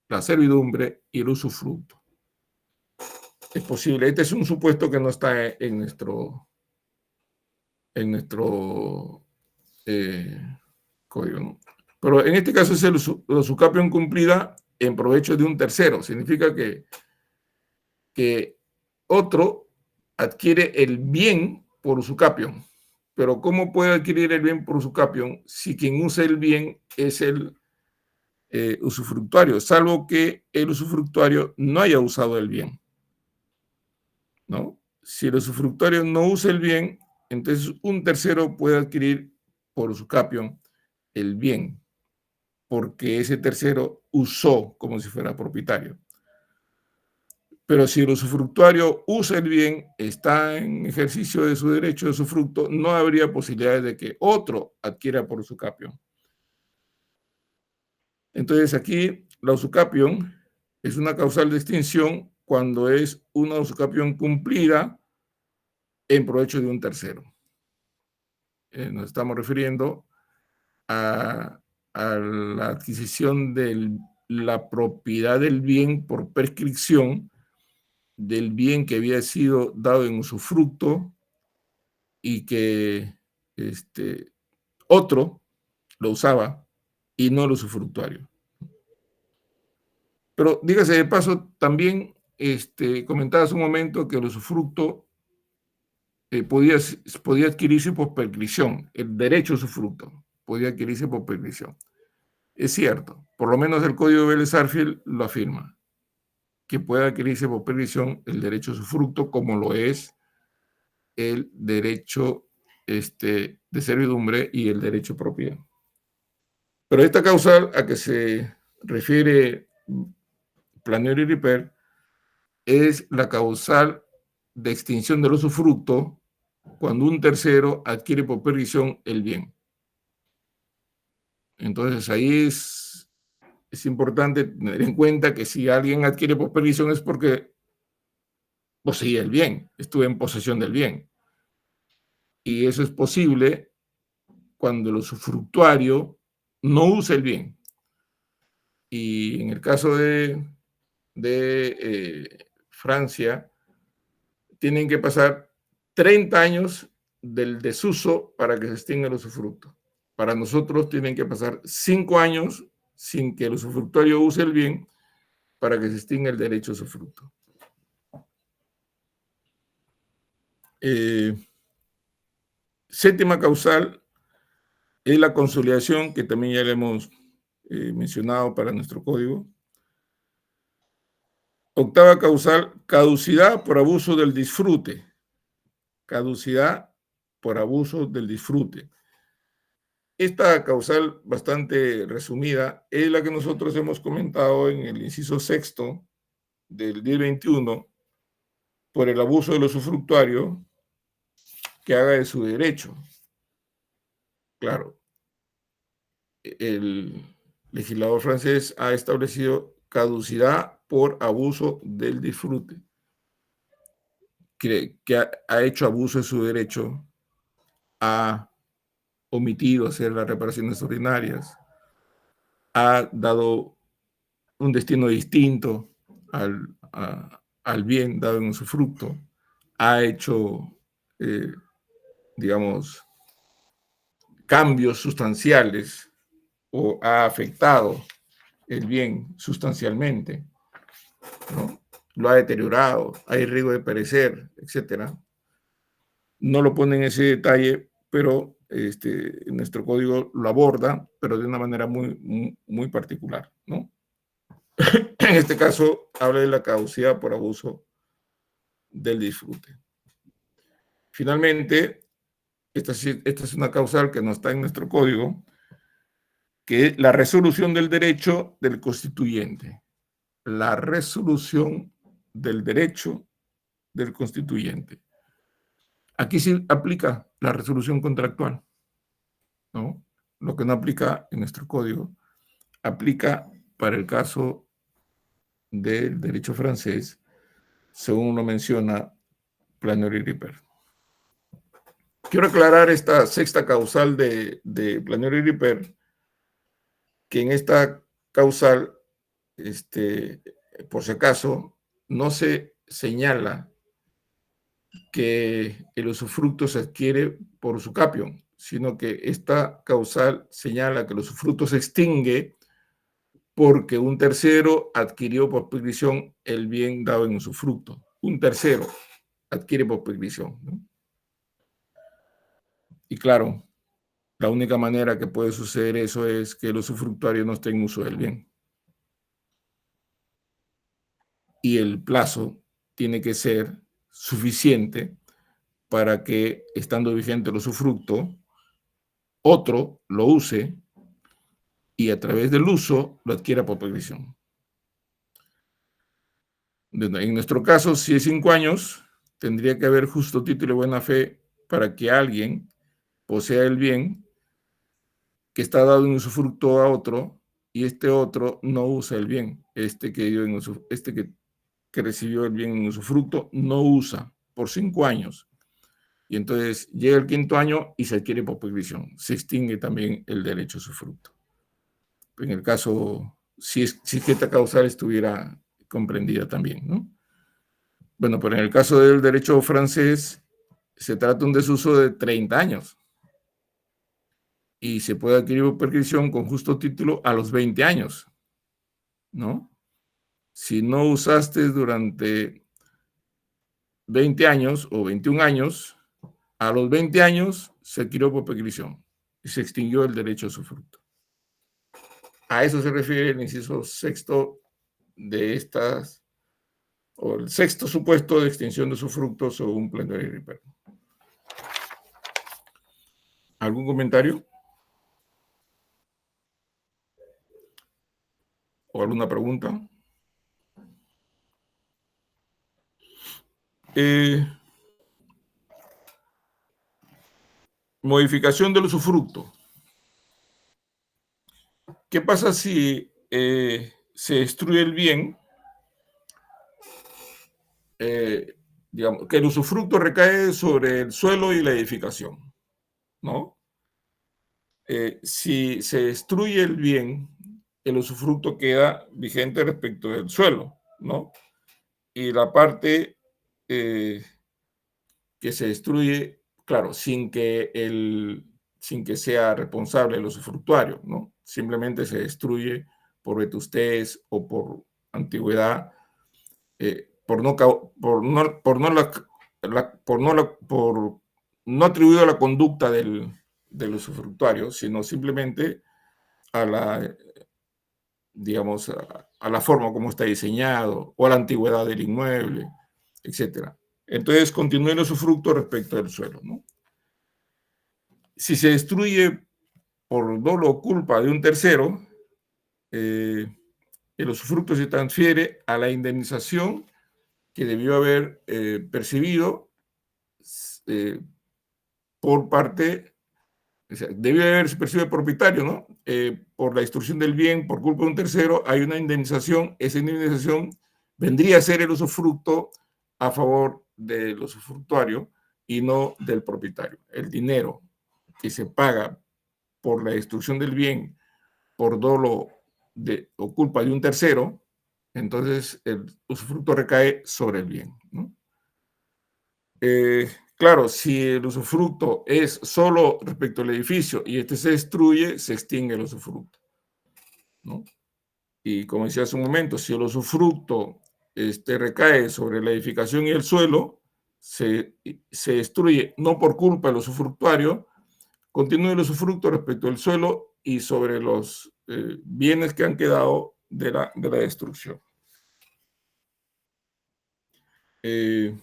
la servidumbre y el usufructo. Es posible, este es un supuesto que no está en nuestro código, ¿no? Pero en este caso es la usucapión cumplida en provecho de un tercero. Significa que otro adquiere el bien por usucapión. Pero ¿cómo puede adquirir el bien por usucapión si quien usa el bien es el usufructuario? Salvo que el usufructuario no haya usado el bien, ¿no? Si el usufructuario no usa el bien, entonces un tercero puede adquirir por usucapión el bien, porque ese tercero usó como si fuera propietario. Pero si el usufructuario usa el bien, está en ejercicio de su derecho de usufructo, no habría posibilidades de que otro adquiera por usucapión. Entonces aquí la usucapión es una causal de extinción cuando es una usucapión cumplida en provecho de un tercero. Nos estamos refiriendo a la adquisición de la propiedad del bien por prescripción del bien que había sido dado en usufructo y que otro lo usaba y no el usufructuario. Pero dígase de paso, también comentaba hace un momento que el usufructo podía adquirirse por prescripción, el derecho a usufructo podía adquirirse por prescripción. Es cierto, por lo menos el Código de Vélez-Sarsfield lo afirma, que puede adquirirse por prescripción el derecho a usufructo, como lo es el derecho de servidumbre y el derecho a propiedad. Pero esta causal a que se refiere Planero y Ripper es la causal de extinción del usufructo cuando un tercero adquiere por prescripción el bien. Entonces ahí es importante tener en cuenta que si alguien adquiere por prescripción es porque poseía el bien, estuvo en posesión del bien. Y eso es posible cuando el usufructuario no usa el bien. Y en el caso de Francia, tienen que pasar 30 años del desuso para que se extinga el usufructo. Para nosotros tienen que pasar 5 años sin que el usufructuario use el bien para que se extinga el derecho a usufructo. Séptima causal es la consolidación, que también ya le hemos mencionado para nuestro código. Octava causal, caducidad por abuso del disfrute. Caducidad por abuso del disfrute. Esta causal bastante resumida es la que nosotros hemos comentado en el inciso sexto del 1021 por el abuso del usufructuario que haga de su derecho. Claro, el legislador francés ha establecido caducidad por abuso del disfrute, que ha hecho abuso de su derecho, ha omitido hacer las reparaciones ordinarias, ha dado un destino distinto al bien dado en usufructo, ha hecho, digamos, cambios sustanciales o ha afectado el bien sustancialmente, ¿no? Lo ha deteriorado, hay riesgo de perecer, etcétera. No lo pone en ese detalle, pero nuestro código lo aborda, pero de una manera muy particular, ¿no? En este caso, habla de la caducidad por abuso del disfrute. Finalmente, esta es una causal que no está en nuestro código, que es la resolución del derecho del constituyente. La resolución del derecho del constituyente. Aquí sí aplica la resolución contractual, ¿no? Lo que no aplica en nuestro código, aplica para el caso del derecho francés, según lo menciona Flanery-Ripert. Quiero aclarar esta sexta causal de Flanery-Ripert, que en esta causal, por si acaso, no se señala que el usufructo se adquiere por usucapio, sino que esta causal señala que el usufructo se extingue porque un tercero adquirió por prescripción el bien dado en usufructo. Un tercero adquiere por prescripción, ¿no? Y claro, la única manera que puede suceder eso es que el usufructuario no esté en uso del bien. Y el plazo tiene que ser suficiente para que, estando vigente el usufructo, otro lo use y a través del uso lo adquiera por prescripción. En nuestro caso, si es 5 años, tendría que haber justo título y buena fe para que alguien posea el bien que está dado en usufructo a otro y este otro no usa el bien. Que recibió el bien en usufructo no usa por 5 años. Y entonces llega el 5.º año y se adquiere por prescripción. Se extingue también el derecho a usufructo. En el caso, si es que esta causal estuviera comprendida también, ¿no? Bueno, pero en el caso del derecho francés, se trata de un desuso de 30 años y se puede adquirir por prescripción con justo título a los 20 años, ¿no? Si no usaste durante 20 años o 21 años, a los 20 años se adquirió por prescripción y se extinguió el derecho a usufructo. A eso se refiere el inciso sexto de estas, o el sexto supuesto de extinción de usufructo según Flanery-Ripert. ¿Algún comentario? ¿O alguna pregunta? Modificación del usufructo. ¿Qué pasa si se destruye el bien? Digamos, que el usufructo recae sobre el suelo y la edificación, ¿no? Si se destruye el bien el usufructo queda vigente respecto del suelo, ¿no? Y la parte que se destruye, claro, sin que sea responsable el usufructuario, ¿no? Simplemente se destruye por vetustez o por antigüedad, por no atribuido a la conducta del usufructuario, sino simplemente a la, digamos, a la forma como está diseñado o a la antigüedad del inmueble, etcétera. Entonces, continúa el usufructo respecto del suelo, ¿no? Si se destruye por dolo o culpa de un tercero, eh, el usufructo se transfiere a la indemnización que debió haber percibido eh, por parte, o sea, debió haber percibido el propietario, ¿no? Por la destrucción del bien por culpa de un tercero, hay una indemnización, esa indemnización vendría a ser el usufructo a favor del usufructuario y no del propietario. El dinero que se paga por la destrucción del bien por dolo o culpa de un tercero, entonces el usufructo recae sobre el bien, ¿no? Claro, si el usufructo es solo respecto al edificio y este se destruye, se extingue el usufructo, ¿no? Y como decía hace un momento, si el usufructo recae sobre la edificación y el suelo, se destruye no por culpa del usufructuario, continúa el usufructo respecto al suelo y sobre los bienes que han quedado de la destrucción. Eh,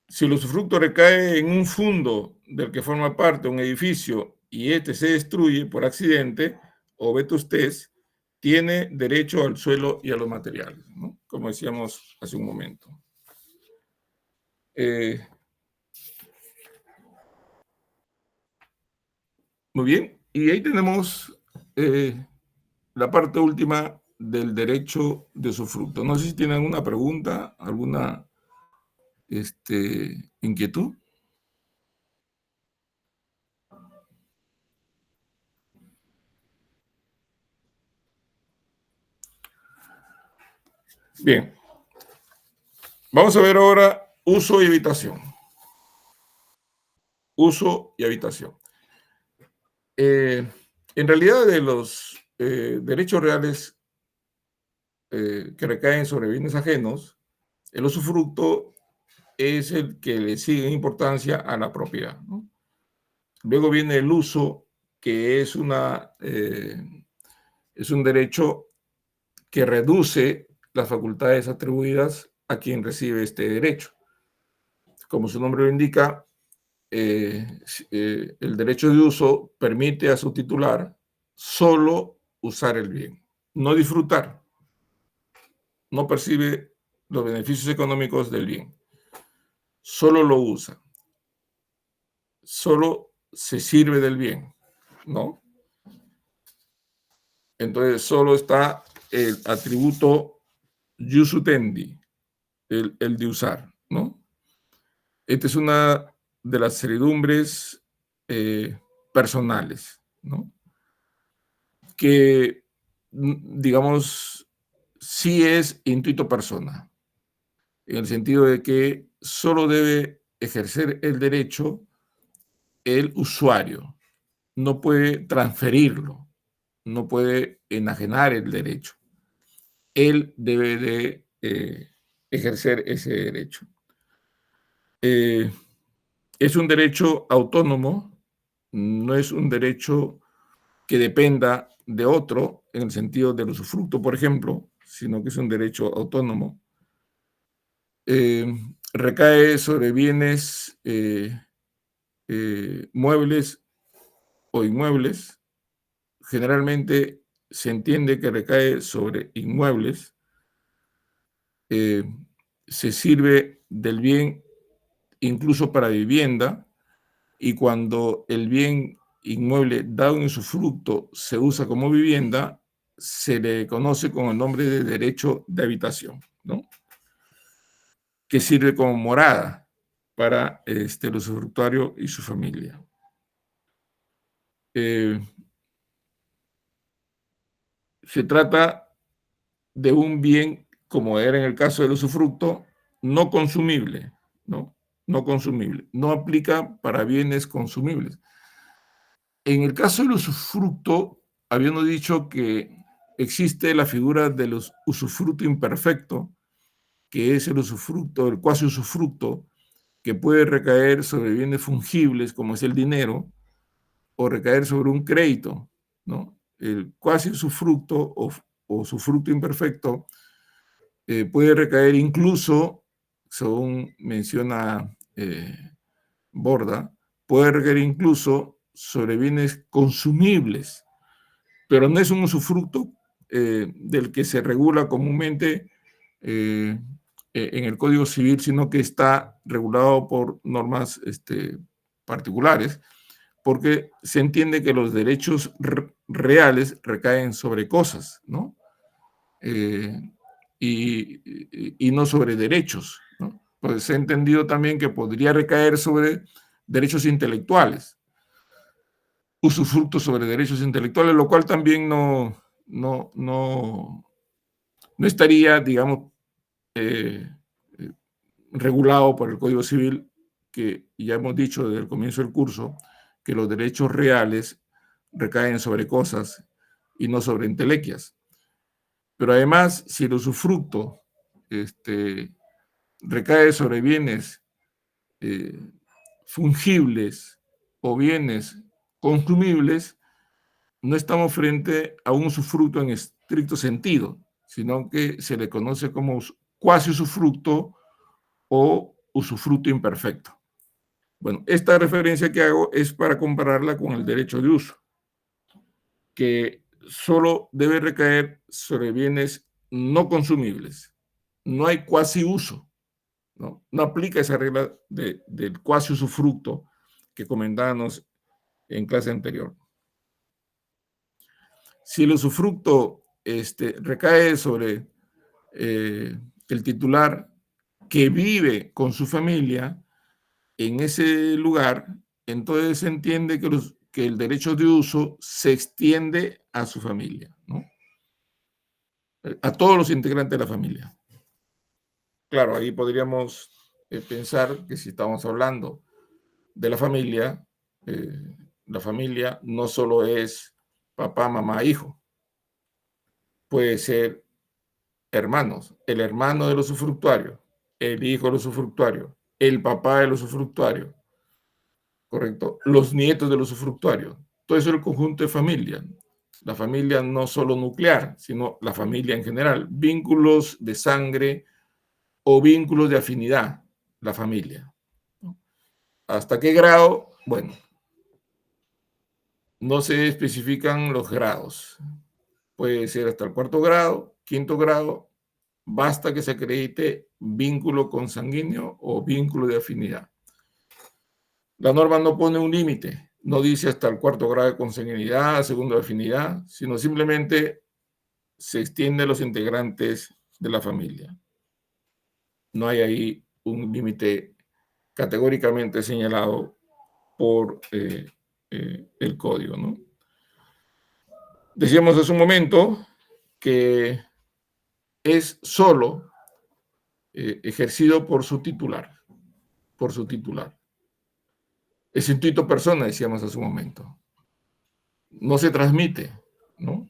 si el usufructo recae en un fundo del que forma parte un edificio y este se destruye por accidente o vetustez, tiene derecho al suelo y a los materiales, ¿no? Como decíamos hace un momento. Muy bien, y ahí tenemos la parte última del derecho de usufructo. No sé si tienen alguna pregunta, alguna inquietud. Bien, vamos a ver ahora uso y habitación. Uso y habitación. En realidad, de los derechos reales que recaen sobre bienes ajenos, el usufructo es el que le sigue importancia a la propiedad, ¿no? Luego viene el uso, que es un derecho que reduce las facultades atribuidas a quien recibe este derecho. Como su nombre lo indica, el derecho de uso permite a su titular solo usar el bien, no disfrutar, no percibe los beneficios económicos del bien, solo lo usa, solo se sirve del bien, ¿no? Entonces solo está el atributo jus utendi, el de usar, ¿no? Esta es una de las servidumbres personales, ¿no? Que, digamos, sí es intuito persona, en el sentido de que solo debe ejercer el derecho el usuario, no puede transferirlo, no puede enajenar el derecho. Él debe de ejercer ese derecho. Es un derecho autónomo, no es un derecho que dependa de otro, en el sentido del usufructo, por ejemplo, sino que es un derecho autónomo. Recae sobre bienes muebles o inmuebles. Generalmente se entiende que recae sobre inmuebles. Se sirve del bien incluso para vivienda, y cuando el bien inmueble dado en usufructo se usa como vivienda, se le conoce con el nombre de derecho de habitación, ¿no? Que sirve como morada para el usufructuario y su familia. se trata de un bien, como era en el caso del usufructo, no consumible, ¿no? No consumible. No aplica para bienes consumibles. En el caso del usufructo, habíamos dicho que existe la figura del usufructo imperfecto, que es el usufructo, el cuasi usufructo, que puede recaer sobre bienes fungibles, como es el dinero, o recaer sobre un crédito, ¿no? El cuasi usufructo o usufructo imperfecto puede recaer incluso, según menciona Borda, puede recaer incluso sobre bienes consumibles, pero no es un usufructo del que se regula comúnmente en el Código Civil, sino que está regulado por normas particulares, porque se entiende que los derechos reales recaen sobre cosas, ¿no? Y no sobre derechos, ¿no? Pues se ha entendido también que podría recaer sobre derechos intelectuales, usufructo sobre derechos intelectuales, lo cual también no estaría, digamos, eh, eh, regulado por el Código Civil, que ya hemos dicho desde el comienzo del curso, que los derechos reales recaen sobre cosas y no sobre entelequias. Pero además, si el usufructo recae sobre bienes eh, fungibles o bienes consumibles, no estamos frente a un usufructo en estricto sentido, sino que se le conoce como cuasi usufructo o usufructo imperfecto. Bueno, esta referencia que hago es para compararla con el derecho de uso, que solo debe recaer sobre bienes no consumibles. No hay cuasi uso, no aplica esa regla del cuasi usufructo que comentábamos en clase anterior. Si el usufructo recae sobre el titular que vive con su familia en ese lugar, entonces se entiende que el derecho de uso se extiende a su familia, ¿no? A todos los integrantes de la familia. Claro, ahí podríamos pensar que si estamos hablando de la familia no solo es papá, mamá, hijo, puede ser hermanos, el hermano del usufructuario, el hijo del usufructuario, el papá del usufructuario, ¿correcto? Los nietos del usufructuario. Todo eso es el conjunto de familia. La familia no solo nuclear, sino la familia en general. Vínculos de sangre o vínculos de afinidad, la familia. ¿Hasta qué grado? Bueno, no se especifican los grados. Puede ser hasta el cuarto grado, quinto grado, basta que se acredite vínculo consanguíneo o vínculo de afinidad. La norma no pone un límite, no dice hasta el cuarto grado de consanguinidad, segundo de afinidad, sino simplemente se extiende a los integrantes de la familia. No hay ahí un límite categóricamente señalado por el código, ¿no? Decíamos hace un momento que es solo ejercido por su titular, por su titular. Es intuito persona, decíamos hace un momento. No se transmite, ¿no?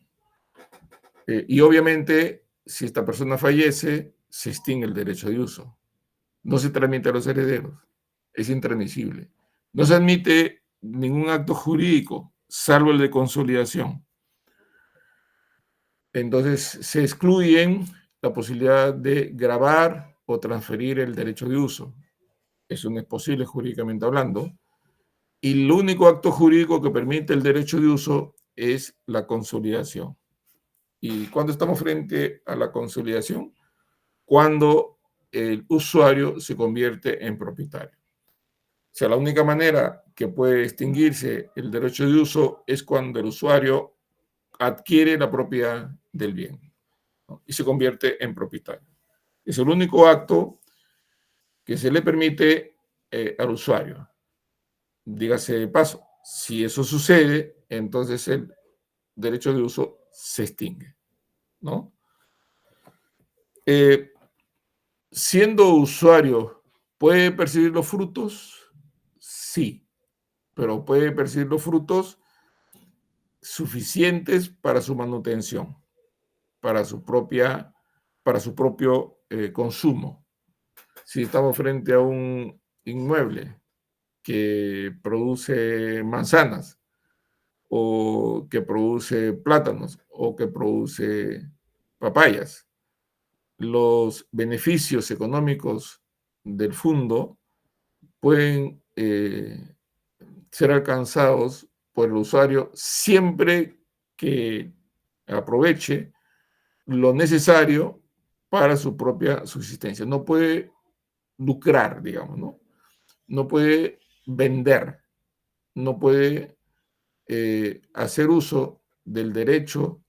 Y obviamente, si esta persona fallece, se extingue el derecho de uso. No se transmite a los herederos. Es intransmisible. No se admite ningún acto jurídico, salvo el de consolidación. Entonces, se excluyen la posibilidad de gravar o transferir el derecho de uso. Eso no es posible jurídicamente hablando. Y el único acto jurídico que permite el derecho de uso es la consolidación. ¿Y cuándo estamos frente a la consolidación? Cuando el usuario se convierte en propietario. O sea, la única manera que puede extinguirse el derecho de uso es cuando el usuario adquiere la propiedad del bien, ¿no? Y se convierte en propietario. Es el único acto que se le permite al usuario. Dígase de paso, si eso sucede, entonces el derecho de uso se extingue. ¿no? Siendo usuario, ¿puede percibir los frutos? Sí, pero puede percibir los frutos suficientes para su manutención, para su propio consumo. Si estamos frente a un inmueble que produce manzanas, o que produce plátanos, o que produce papayas, los beneficios económicos del fondo pueden ser alcanzados por el usuario siempre que aproveche lo necesario para su propia subsistencia. No puede lucrar, digamos, ¿no? No puede vender, no puede hacer uso del derecho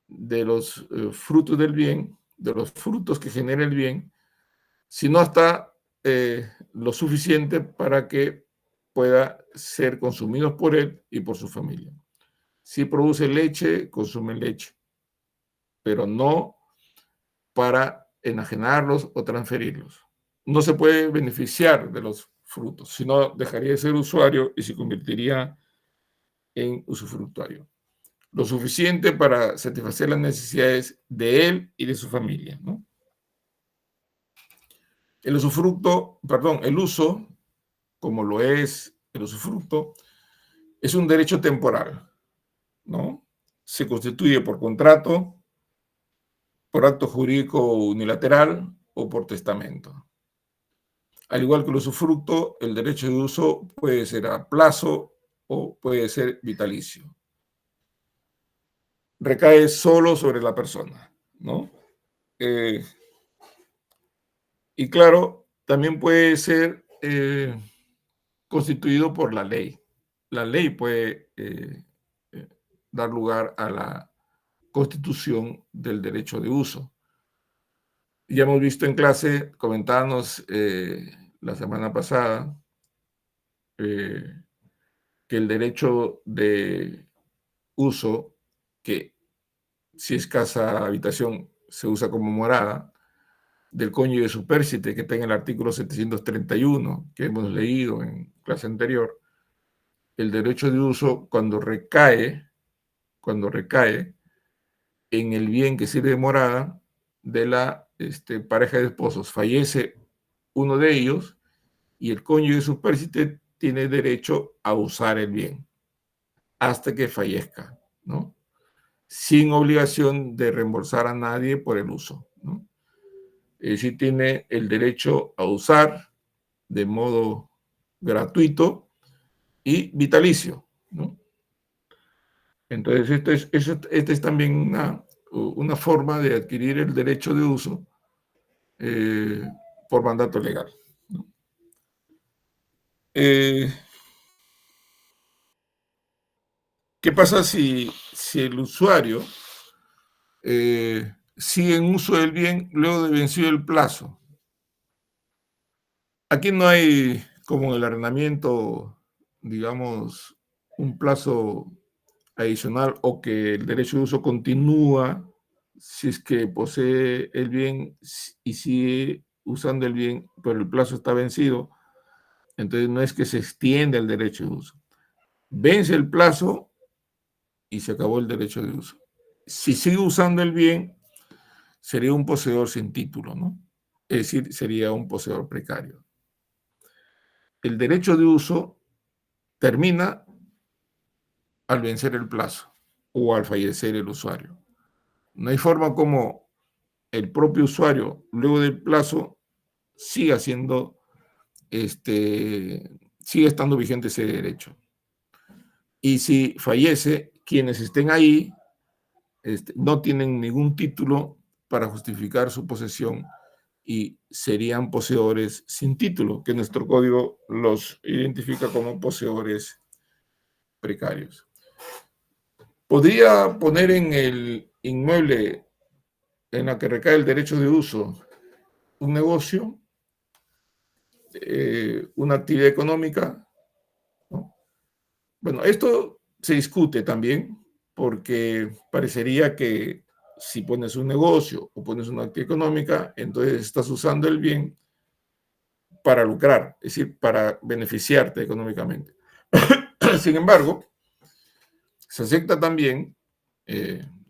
de los frutos del bien, de los frutos que genera el bien, sino hasta lo suficiente para que pueda ser consumidos por él y por su familia. Si produce leche, consume leche, pero no para enajenarlos o transferirlos. No se puede beneficiar de los frutos, sino dejaría de ser usuario y se convertiría en usufructuario. Lo suficiente para satisfacer las necesidades de él y de su familia, ¿no? El usufructo, perdón, el uso, como lo es el usufructo, es un derecho temporal, ¿no? Se constituye por contrato, por acto jurídico unilateral o por testamento. Al igual que el usufructo, el derecho de uso puede ser a plazo o puede ser vitalicio. Recae solo sobre la persona, ¿no? Y claro, también puede ser constituido por la ley. La ley puede eh, dar lugar a la constitución del derecho de uso. Ya hemos visto en clase, comentábamos la semana pasada, que el derecho de uso, que si es casa habitación se usa como morada, del cónyuge supérsite que está en el artículo 731, que hemos leído en clase anterior, el derecho de uso cuando recae en el bien que sirve de morada de la pareja de esposos. Fallece uno de ellos y el cónyuge supérsite tiene derecho a usar el bien hasta que fallezca, ¿no? Sin obligación de reembolsar a nadie por el uso, ¿no? Es decir, tiene el derecho a usar de modo gratuito y vitalicio, ¿no? Entonces, esta es también una forma de adquirir el derecho de uso eh, por mandato legal, ¿no? Eh, ¿Qué pasa si el usuario sigue en uso del bien luego de vencido el plazo? Aquí no hay, como en el arrendamiento, digamos, un plazo adicional o que el derecho de uso continúa si es que posee el bien y sigue usando el bien, pero el plazo está vencido. Entonces no es que se extienda el derecho de uso. Vence el plazo y se acabó el derecho de uso. Si sigue usando el bien, sería un poseedor sin título, ¿no? Es decir, sería un poseedor precario. El derecho de uso termina al vencer el plazo o al fallecer el usuario. No hay forma como el propio usuario, luego del plazo, siga siendo, sigue estando vigente ese derecho. Y si fallece, quienes estén ahí no tienen ningún título para justificar su posesión y serían poseedores sin título, que nuestro código los identifica como poseedores precarios. Podría poner en el inmueble en la que recae el derecho de uso un negocio, una actividad económica, ¿no? Bueno, esto se discute también porque parecería que si pones un negocio o pones una actividad económica, entonces estás usando el bien para lucrar, es decir, para beneficiarte económicamente. Sin embargo, se acepta también,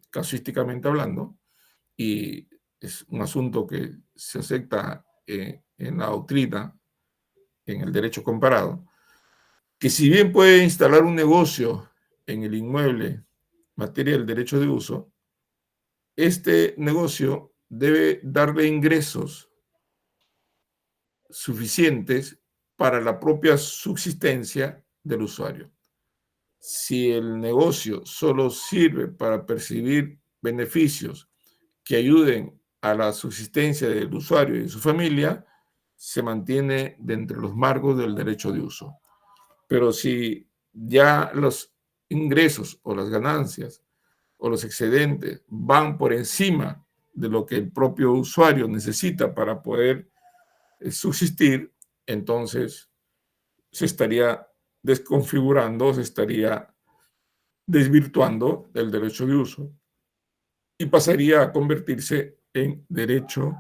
casuísticamente hablando, y es un asunto que se acepta en la doctrina, en el derecho comparado, que si bien puede instalar un negocio en el inmueble materia del derecho de uso, este negocio debe darle ingresos suficientes para la propia subsistencia del usuario. Si el negocio solo sirve para percibir beneficios que ayuden a la subsistencia del usuario y de su familia, se mantiene dentro de los marcos del derecho de uso. Pero si ya los ingresos o las ganancias o los excedentes van por encima de lo que el propio usuario necesita para poder subsistir, entonces se estaría desconfigurando, se estaría desvirtuando el derecho de uso y pasaría a convertirse en derecho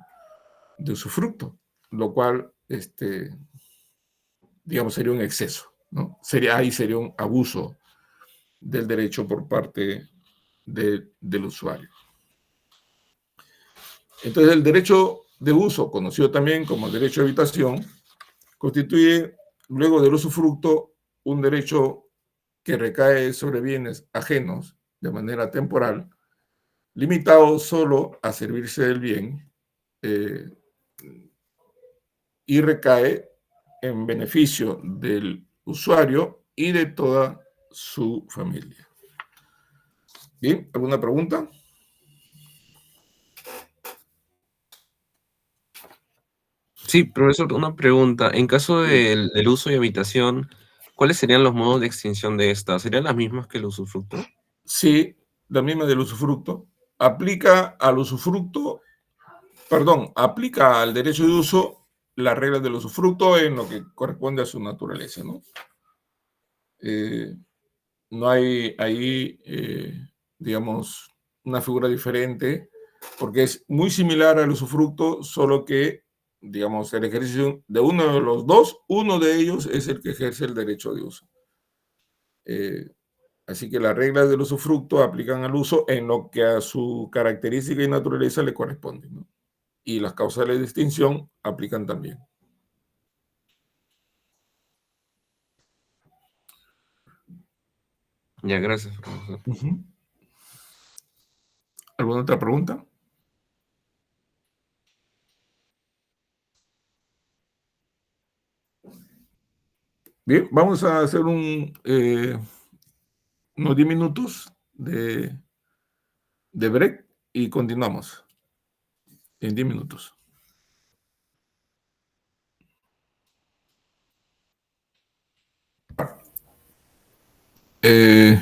de usufructo, lo cual, digamos, sería un exceso, ¿no? Ahí sería un abuso del derecho por parte del usuario. Entonces, el derecho de uso, conocido también como derecho de habitación, constituye, luego del usufructo, un derecho que recae sobre bienes ajenos de manera temporal, limitado solo a servirse del bien, eh, y recae en beneficio del usuario y de toda su familia. Bien, ¿alguna pregunta? Sí, profesor, una pregunta. En caso Sí. del uso y habitación, ¿cuáles serían los modos de extinción de esta? ¿Serían las mismas que el usufructo? Sí, la misma del usufructo. Aplica al usufructo, perdón, aplica al derecho de uso las reglas del usufructo en lo que corresponde a su naturaleza, ¿no? No hay ahí, digamos, una figura diferente, porque es muy similar al usufructo, solo que, digamos, el ejercicio de uno de los dos, uno de ellos es el que ejerce el derecho de uso. Así que las reglas del usufructo aplican al uso en lo que a su característica y naturaleza le corresponden, ¿no? Y las causales de extinción aplican también. Ya, gracias, profesor. Uh-huh. ¿Alguna otra pregunta? Bien, vamos a hacer unos 10 minutos de break y continuamos en 10 minutos. Eh,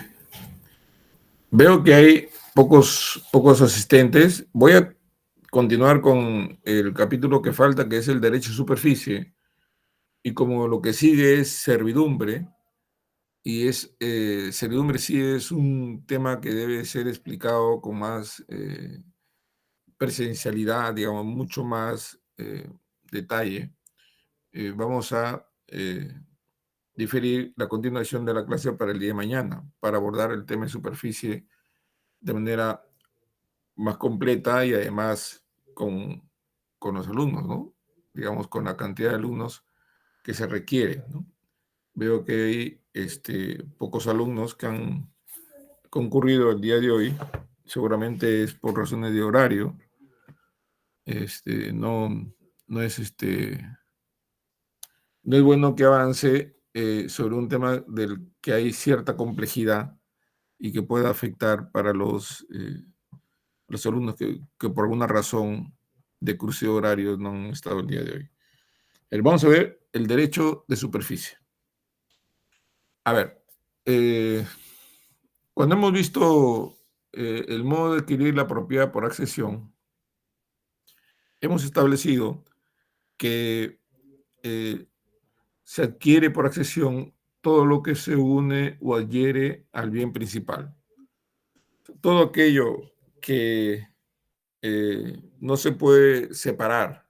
Veo que hay pocos asistentes. Voy a continuar con el capítulo que falta, que es el derecho de superficie. Y como lo que sigue es servidumbre, y servidumbre sí es un tema que debe ser explicado con más presencialidad, digamos, mucho más detalle. Vamos a diferir la continuación de la clase para el día de mañana, para abordar el tema de superficie de manera más completa y además con los alumnos, ¿no? Digamos, con la cantidad de alumnos que se requiere, ¿no? Veo que hay pocos alumnos que han concurrido el día de hoy. Seguramente es por razones de horario. No, no es no es bueno que avance sobre un tema del que hay cierta complejidad y que pueda afectar para los alumnos que por alguna razón de cruce de horario no han estado el día de hoy. Vamos a ver el derecho de superficie. A ver, cuando hemos visto el modo de adquirir la propiedad por accesión, hemos establecido que se adquiere por accesión todo lo que se une o adhiere al bien principal. Todo aquello que no se puede separar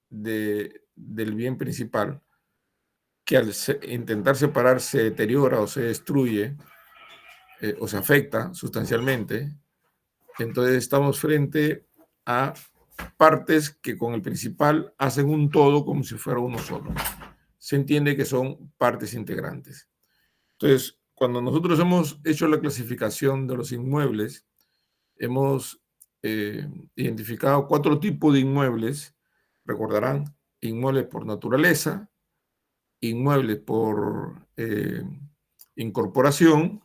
del bien principal, que al intentar separar se deteriora o se destruye o se afecta sustancialmente. Entonces estamos frente a partes que con el principal hacen un todo como si fuera uno solo. Se entiende que son partes integrantes. Entonces, cuando nosotros hemos hecho la clasificación de los inmuebles, hemos identificado 4 tipos de inmuebles. Recordarán, inmuebles por naturaleza, inmuebles por incorporación,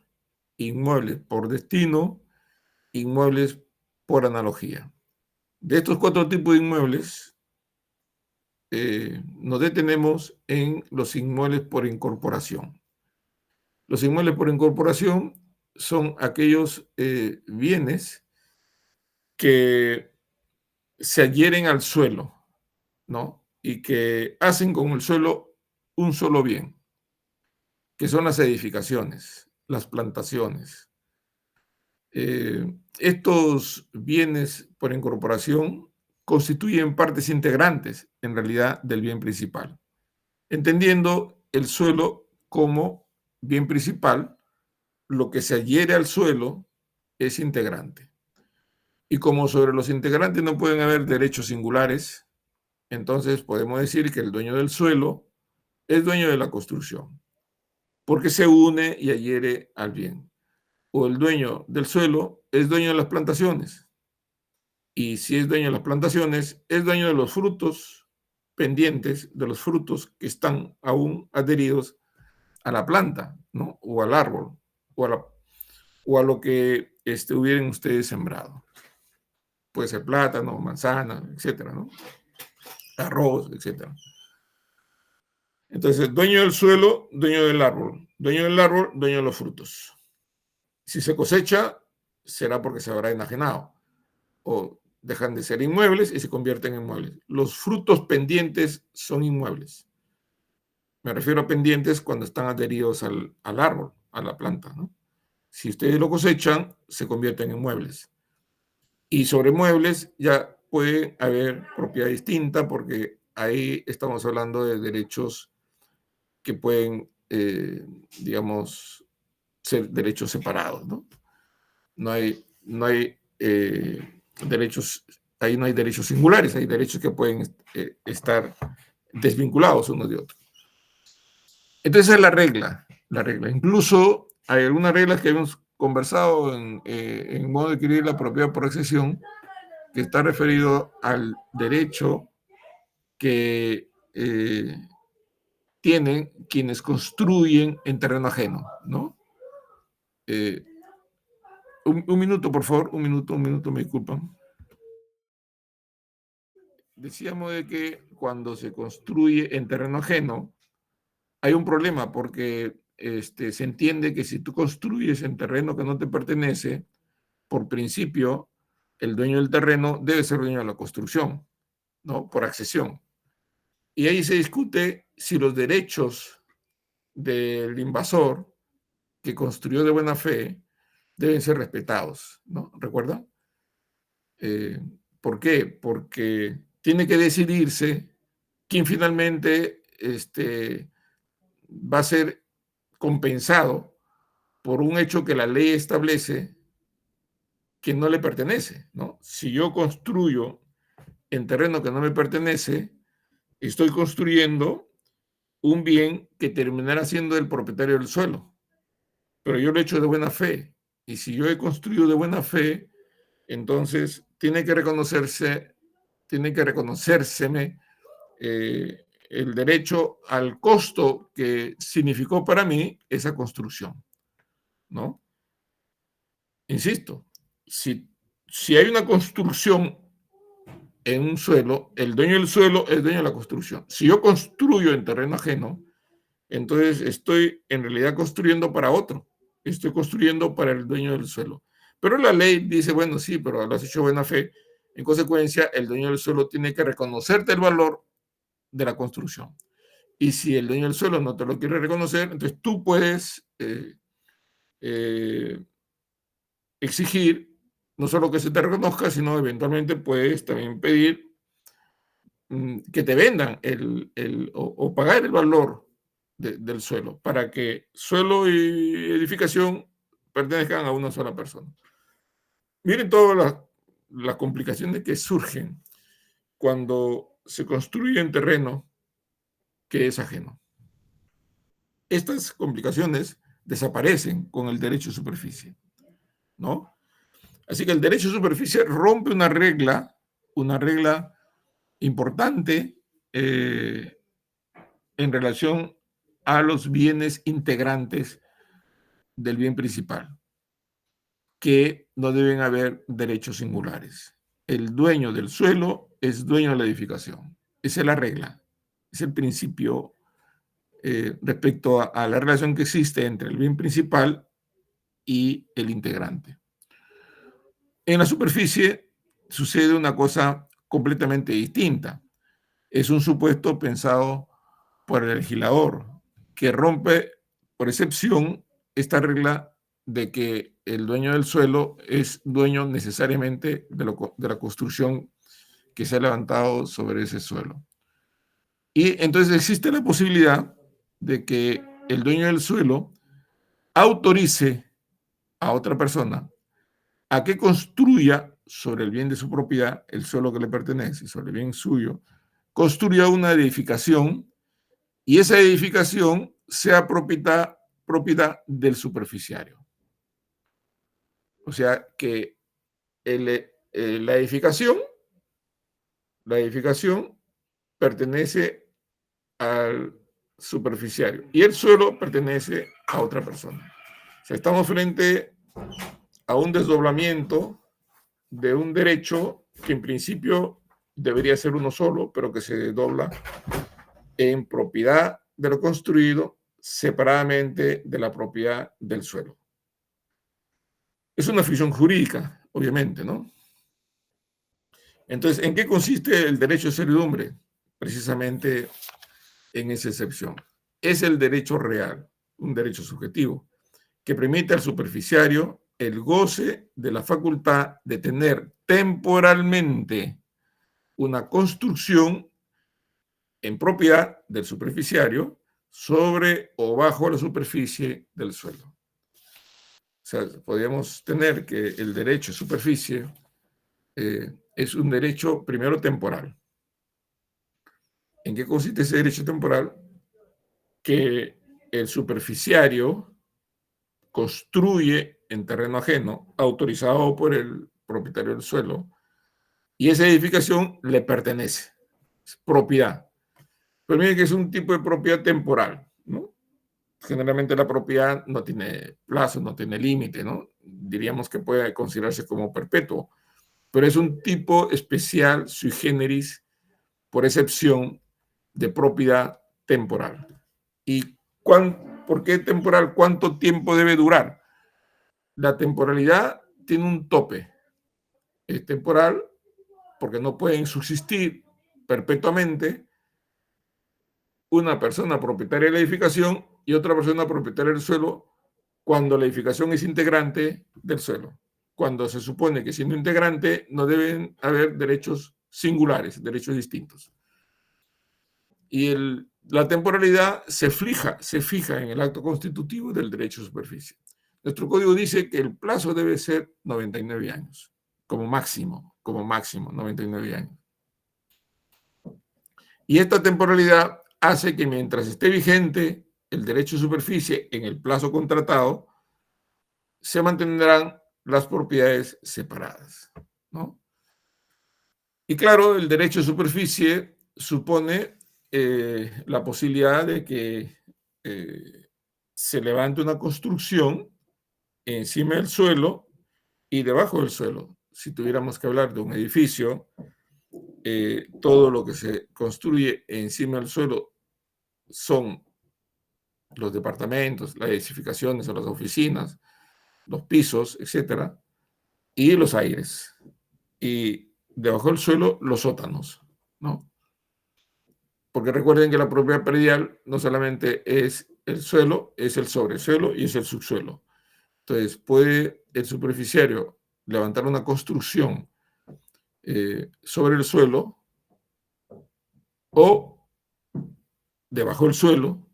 inmuebles por destino, inmuebles por analogía. De estos 4 tipos de inmuebles, nos detenemos en los inmuebles por incorporación. Los inmuebles por incorporación son aquellos bienes que se adhieren al suelo, ¿no? Y que hacen con el suelo un solo bien, que son las edificaciones, las plantaciones. Estos bienes por incorporación constituyen partes integrantes, en realidad, del bien principal, entendiendo el suelo como bien principal. Lo que se adhiere al suelo es integrante. Y como sobre los integrantes no pueden haber derechos singulares, entonces podemos decir que el dueño del suelo es dueño de la construcción, porque se une y adhiere al bien. O el dueño del suelo es dueño de las plantaciones. Y si es dueño de las plantaciones, es dueño de los frutos pendientes, de los frutos que están aún adheridos a la planta, ¿no? O al árbol, o a lo que hubieran ustedes sembrado. Puede ser plátano, manzana, etcétera, ¿no? Arroz, etcétera. Entonces, dueño del suelo, dueño del árbol. Dueño del árbol, dueño de los frutos. Si se cosecha, será porque se habrá enajenado. O dejan de ser inmuebles y se convierten en muebles. Los frutos pendientes son inmuebles. Me refiero a pendientes cuando están adheridos al árbol, a la planta, ¿no? Si ustedes lo cosechan, se convierten en muebles. Y sobre muebles ya puede haber propiedad distinta porque ahí estamos hablando de derechos que pueden, digamos, ser derechos separados, ¿no? No hay derechos, ahí no hay derechos singulares, hay derechos que pueden estar desvinculados unos de otros. Entonces es la regla. Incluso hay algunas reglas que hemos conversado en modo de adquirir la propiedad por accesión, que está referido al derecho que tienen quienes construyen en terreno ajeno, ¿no? Un minuto, por favor, un minuto, me disculpan. Decíamos de que cuando se construye en terreno ajeno, hay un problema porque se entiende que si tú construyes en terreno que no te pertenece, por principio, el dueño del terreno debe ser dueño de la construcción, ¿no? Por accesión. Y ahí se discute si los derechos del invasor que construyó de buena fe deben ser respetados, ¿no? ¿Recuerdan? ¿Por qué? Porque tiene que decidirse quién finalmente va a ser compensado por un hecho que la ley establece que no le pertenece, ¿no? Si yo construyo en terreno que no me pertenece, estoy construyendo un bien que terminará siendo el propietario del suelo, pero yo lo he hecho de buena fe. Y si yo he construido de buena fe, entonces tiene que reconocérseme el derecho al costo que significó para mí esa construcción, ¿no? Insisto, si hay una construcción en un suelo, el dueño del suelo es dueño de la construcción. Si yo construyo en terreno ajeno, entonces estoy en realidad construyendo para otro. Estoy construyendo para el dueño del suelo. Pero la ley dice, bueno, sí, pero lo has hecho de buena fe. En consecuencia, el dueño del suelo tiene que reconocerte el valor de la construcción. Y si el dueño del suelo no te lo quiere reconocer, entonces tú puedes exigir, no solo que se te reconozca, sino eventualmente puedes también pedir que te vendan o pagar el valor del suelo para que suelo y edificación pertenezcan a una sola persona. Miren todas las complicaciones que surgen cuando se construye en terreno que es ajeno. Estas complicaciones desaparecen con el derecho de superficie, ¿no? Así que el derecho de superficie rompe una regla importante en relación a los bienes integrantes del bien principal, que no deben haber derechos singulares. El dueño del suelo es dueño de la edificación. Esa es la regla, es el principio respecto a la relación que existe entre el bien principal y el integrante. En la superficie sucede una cosa completamente distinta. Es un supuesto pensado por el legislador que rompe por excepción esta regla de que el dueño del suelo es dueño necesariamente de la construcción que se ha levantado sobre ese suelo. Y entonces existe la posibilidad de que el dueño del suelo autorice a otra persona a que construya sobre el bien de su propiedad, el suelo que le pertenece, sobre el bien suyo, construya una edificación y esa edificación sea propiedad del superficiario. O sea que la edificación pertenece al superficiario y el suelo pertenece a otra persona. O sea, estamos frente a un desdoblamiento de un derecho que en principio debería ser uno solo, pero que se desdobla en propiedad de lo construido separadamente de la propiedad del suelo. Es una ficción jurídica, obviamente, ¿no? Entonces, ¿en qué consiste el derecho de servidumbre? Precisamente en esa excepción. Es el derecho real, un derecho subjetivo, que permite al superficiario el goce de la facultad de tener temporalmente una construcción en propiedad del superficiario sobre o bajo la superficie del suelo. O sea, podríamos tener que el derecho de superficie es un derecho primero temporal. ¿En qué consiste ese derecho temporal? Que el superficiario construye en terreno ajeno, autorizado por el propietario del suelo, y esa edificación le pertenece, es propiedad. Pero miren que es un tipo de propiedad temporal, ¿no? Generalmente la propiedad no tiene plazo, no tiene límite, ¿no? Diríamos que puede considerarse como perpetuo, pero es un tipo especial, sui generis, por excepción, de propiedad temporal. ¿Y por qué temporal? ¿Cuánto tiempo debe durar? La temporalidad tiene un tope. Es temporal porque no pueden subsistir perpetuamente una persona propietaria de la edificación y otra persona propietaria del suelo cuando la edificación es integrante del suelo. Cuando se supone que siendo integrante no deben haber derechos singulares, derechos distintos. Y la temporalidad se fija en el acto constitutivo del derecho de superficie. Nuestro código dice que el plazo debe ser 99 años, como máximo, 99 años. Y esta temporalidad hace que mientras esté vigente el derecho de superficie en el plazo contratado, se mantendrán las propiedades separadas, ¿no? Y claro, el derecho de superficie supone la posibilidad de que se levante una construcción encima del suelo y debajo del suelo. Si tuviéramos que hablar de un edificio, todo lo que se construye encima del suelo son los departamentos, las edificaciones o las oficinas, los pisos, etcétera, y los aires. Y debajo del suelo, los sótanos, ¿no? Porque recuerden que la propiedad predial no solamente es el suelo, es el sobresuelo y es el subsuelo. Entonces, puede el superficiario levantar una construcción sobre el suelo o debajo del suelo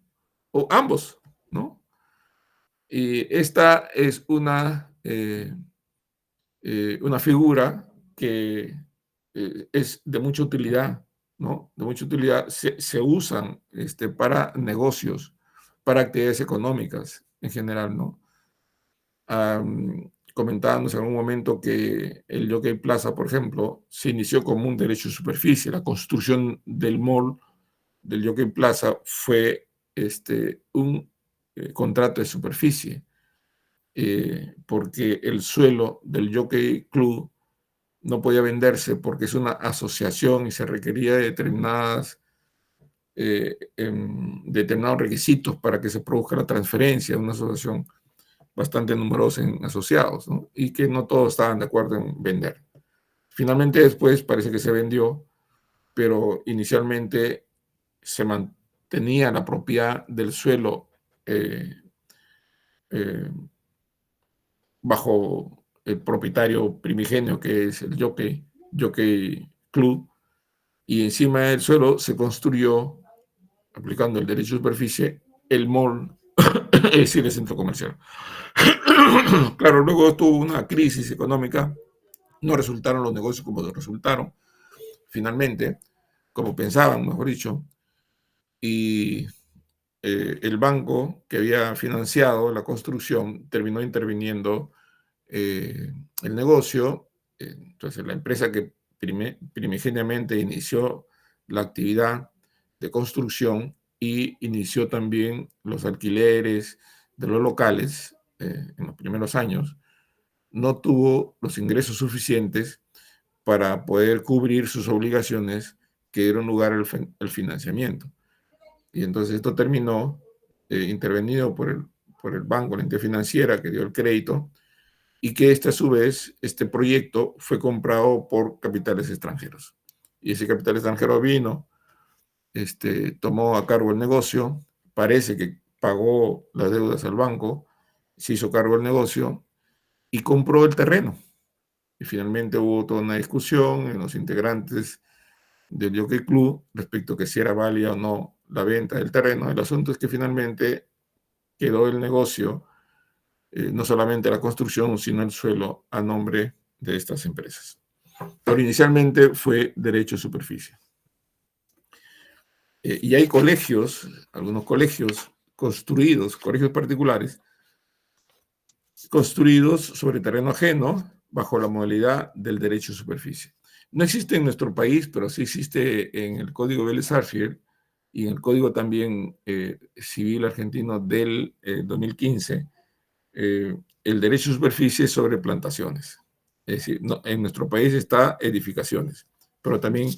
o ambos, ¿no? Y esta es una figura que es de mucha utilidad, ¿no? De mucha utilidad. Se usan para negocios, para actividades económicas en general, ¿no? Comentábamos en algún momento que el Jockey Plaza, por ejemplo, se inició como un derecho de superficie. La construcción del mall del Jockey Plaza fue un contrato de superficie, porque el suelo del Jockey Club no podía venderse porque es una asociación y se requería de determinados requisitos para que se produzca la transferencia de una asociación bastante numerosa en asociados, ¿no? Y que no todos estaban de acuerdo en vender. Finalmente después parece que se vendió, pero inicialmente se mantenía la propiedad del suelo eh, eh, bajo el propietario primigenio, que es el Jockey Club, y encima del suelo se construyó, aplicando el derecho de superficie, el mall, es decir, el centro comercial. Claro, luego tuvo una crisis económica, no resultaron los negocios como resultaron, finalmente, como pensaban, mejor dicho, y el banco que había financiado la construcción terminó interviniendo el negocio. Entonces, la empresa que primigeniamente inició la actividad de construcción y inició también los alquileres de los locales en los primeros años, no tuvo los ingresos suficientes para poder cubrir sus obligaciones que dieron lugar al financiamiento. Y entonces esto terminó intervenido por el banco, la entidad financiera que dio el crédito, y que a su vez, este proyecto fue comprado por capitales extranjeros. Y ese capital extranjero vino, tomó a cargo el negocio, parece que pagó las deudas al banco, se hizo cargo del negocio y compró el terreno. Y finalmente hubo toda una discusión en los integrantes del Jockey Club respecto a que si era válida o no la venta del terreno. El asunto es que finalmente quedó el negocio, no solamente la construcción, sino el suelo a nombre de estas empresas. Pero inicialmente fue derecho de superficie. Y hay colegios, algunos colegios construidos, colegios particulares, construidos sobre terreno ajeno bajo la modalidad del derecho de superficie. No existe en nuestro país, pero sí existe en el Código Vélez-Sarsfield y en el Código también Civil Argentino del 2015, el derecho de superficie sobre plantaciones. Es decir, no, en nuestro país está edificaciones, pero también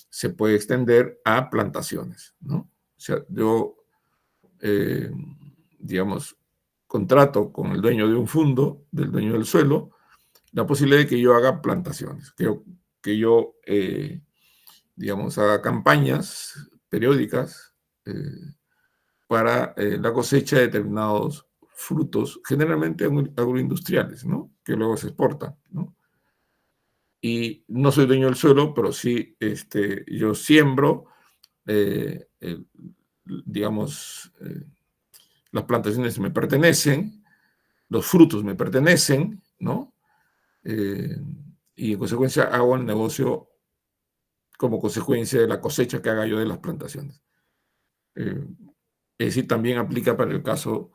se puede extender a plantaciones, ¿no? O sea, yo, digamos, contrato con el dueño de un fondo, del dueño del suelo, la posibilidad de que yo haga plantaciones, que yo digamos, haga campañas periódicas para la cosecha de determinados frutos, generalmente agroindustriales, ¿no? Que luego se exportan, ¿no? Y no soy dueño del suelo, pero sí yo siembro, digamos, las plantaciones me pertenecen, los frutos me pertenecen, ¿no? Y en consecuencia hago el negocio como consecuencia de la cosecha que haga yo de las plantaciones. Es decir, también aplica para el caso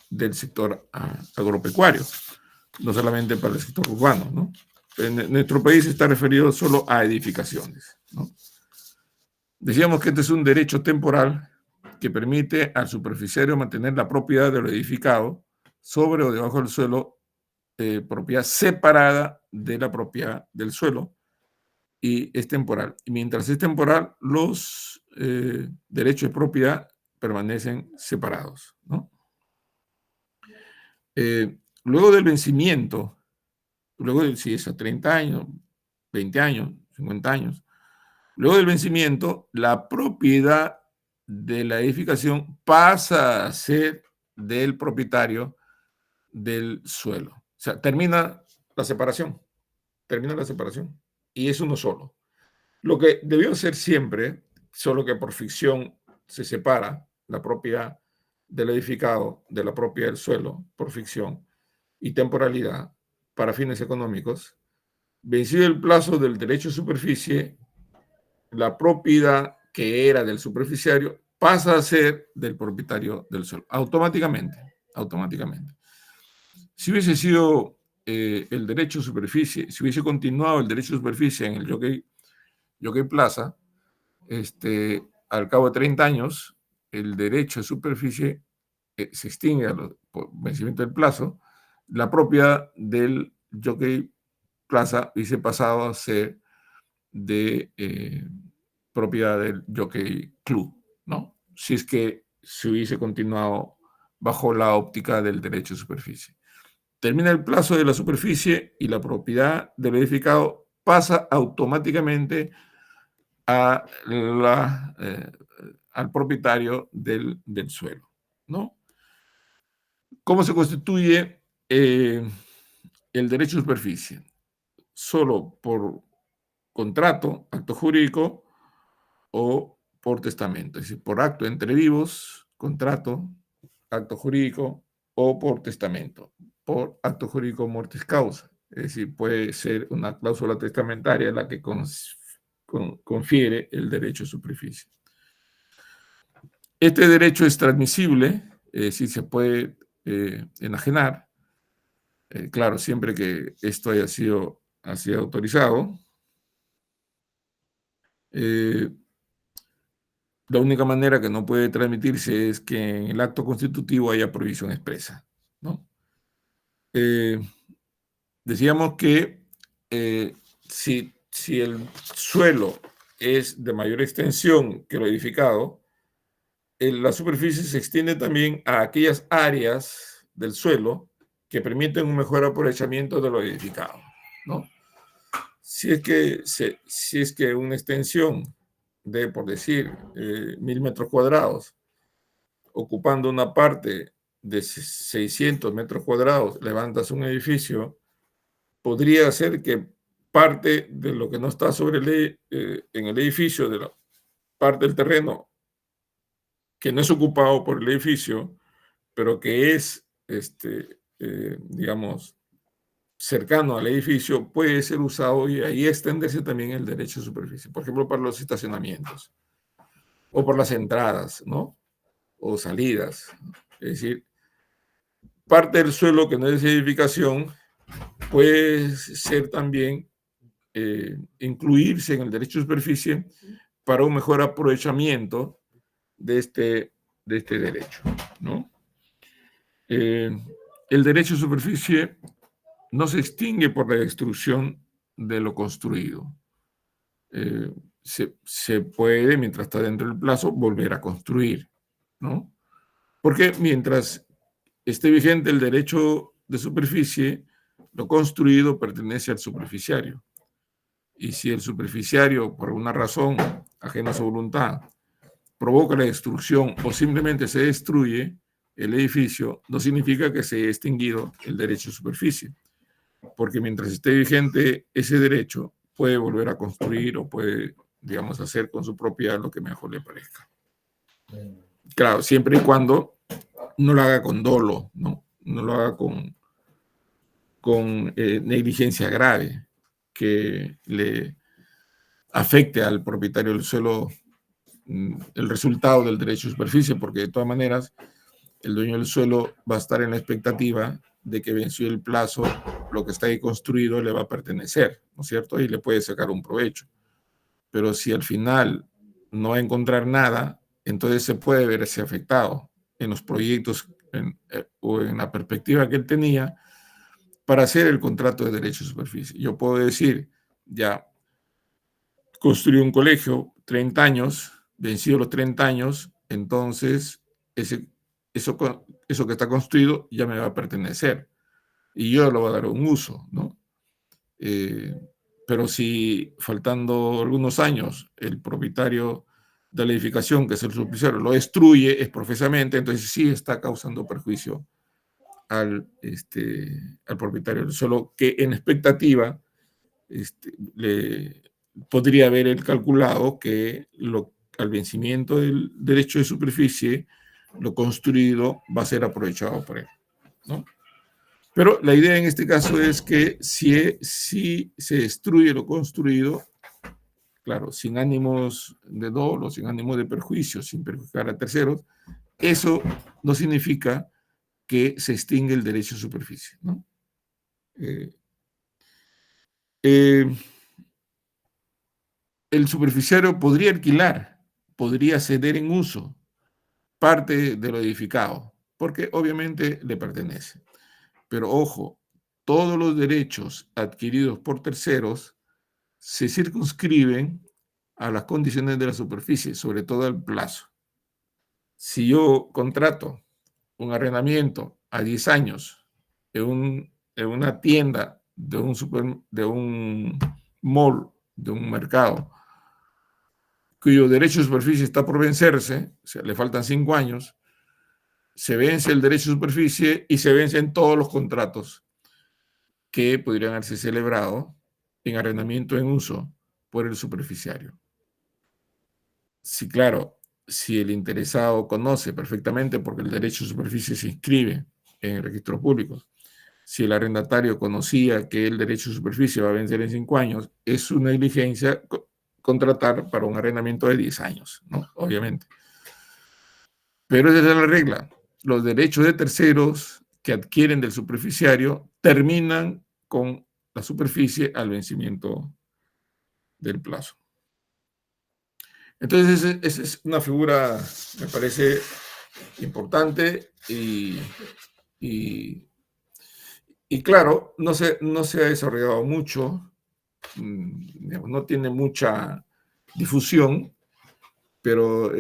del sector agropecuario, no solamente para el sector urbano, ¿no? En nuestro país está referido solo a edificaciones, ¿no? Decíamos que este es un derecho temporal que permite al superficiario mantener la propiedad de lo edificado sobre o debajo del suelo, propiedad separada de la propiedad del suelo, y es temporal. Y mientras es temporal, los derechos de propiedad permanecen separados, ¿no? Luego del vencimiento, luego de si es a 30 años, 20 años, 50 años, luego del vencimiento, la propiedad de la edificación pasa a ser del propietario del suelo. O sea, termina la separación, termina la separación, y es uno solo. Lo que debió ser siempre, solo que por ficción se separa la propiedad del edificado de la propiedad del suelo, por ficción, y temporalidad para fines económicos, vencido el plazo del derecho de superficie, la propiedad que era del superficiario pasa a ser del propietario del suelo, automáticamente, automáticamente. Si hubiese sido el derecho de superficie, si hubiese continuado el derecho de superficie en el Jockey Plaza, al cabo de 30 años, el derecho de superficie se extingue por vencimiento del plazo, la propiedad del Jockey Plaza hubiese pasado a ser de propiedad del Jockey Club, ¿no? Si es que se hubiese continuado bajo la óptica del derecho de superficie. Termina el plazo de la superficie y la propiedad del edificado pasa automáticamente a al propietario del suelo, ¿no? ¿Cómo se constituye el derecho de superficie? Solo por contrato, acto jurídico o por testamento, es decir, por acto entre vivos, contrato, acto jurídico o por testamento, por acto jurídico mortis causa. Es decir, puede ser una cláusula testamentaria la que confiere el derecho de superficie. Este derecho es transmisible, si se puede enajenar, claro, siempre que esto haya sido autorizado. La única manera que no puede transmitirse es que en el acto constitutivo haya prohibición expresa, ¿no? Decíamos que si el suelo es de mayor extensión que lo edificado, la superficie se extiende también a aquellas áreas del suelo que permiten un mejor aprovechamiento de lo edificado, ¿no? Si es que una extensión de, por decir, 1000 metros cuadrados, ocupando una parte de 600 metros cuadrados, levantas un edificio, podría ser que parte de lo que no está en el edificio, de la parte del terreno que no es ocupado por el edificio, pero que es, digamos, cercano al edificio, puede ser usado y ahí extenderse también el derecho de superficie. Por ejemplo, para los estacionamientos o por las entradas, ¿no? O salidas. Es decir, parte del suelo que no es edificación puede ser también incluirse en el derecho de superficie para un mejor aprovechamiento de este derecho, ¿no? El derecho de superficie no se extingue por la destrucción de lo construido. Se puede, mientras está dentro del plazo, volver a construir, ¿no? Porque mientras esté vigente el derecho de superficie, lo construido pertenece al superficiario. Y si el superficiario, por alguna razón ajena a su voluntad, provoca la destrucción o simplemente se destruye el edificio, no significa que se haya extinguido el derecho de superficie, porque mientras esté vigente ese derecho, puede volver a construir o puede, digamos, hacer con su propiedad lo que mejor le parezca. Claro, siempre y cuando no lo haga con dolo, ¿no? No lo haga con negligencia grave que le afecte al propietario del suelo el resultado del derecho de superficie, porque de todas maneras el dueño del suelo va a estar en la expectativa de que venció el plazo, lo que está ahí construido le va a pertenecer, ¿no es cierto? Y le puede sacar un provecho. Pero si al final no va a encontrar nada, entonces se puede verse afectado en los proyectos o en la perspectiva que él tenía para hacer el contrato de derecho de superficie. Yo puedo decir, ya construí un colegio, 30 años, vencido los 30 años, entonces eso que está construido ya me va a pertenecer y yo lo voy a dar un uso, ¿no? Pero si faltando algunos años el propietario de la edificación, que es el superficiario, lo destruye exprofesamente, entonces sí está causando perjuicio al propietario del suelo, que en expectativa podría haber él calculado que al vencimiento del derecho de superficie, lo construido va a ser aprovechado por él, ¿no? Pero la idea en este caso es que si se destruye lo construido, claro, sin ánimos de dolo, sin ánimos de perjuicio, sin perjudicar a terceros, eso no significa que se extingue el derecho a superficie, ¿no? El superficiario podría alquilar, podría ceder en uso parte de lo edificado, porque obviamente le pertenece. Pero ojo, todos los derechos adquiridos por terceros se circunscriben a las condiciones de la superficie, sobre todo al plazo. Si yo contrato un arrendamiento a 10 años en una tienda de un mall, de un mercado, cuyo derecho de superficie está por vencerse, o sea, le faltan 5 años, se vence el derecho de superficie y se vencen todos los contratos que podrían haberse celebrado en arrendamiento en uso por el superficiario. Sí, claro, si el interesado conoce perfectamente, porque el derecho de superficie se inscribe en el registro público, si el arrendatario conocía que el derecho de superficie va a vencer en 5 años, es una negligencia contratar para un arrendamiento de 10 años, ¿no? Obviamente. Pero esa es la regla. Los derechos de terceros que adquieren del superficiario terminan con la superficie al vencimiento del plazo. Entonces, esa es una figura, me parece, importante y claro, no se ha desarrollado mucho, no tiene mucha difusión, pero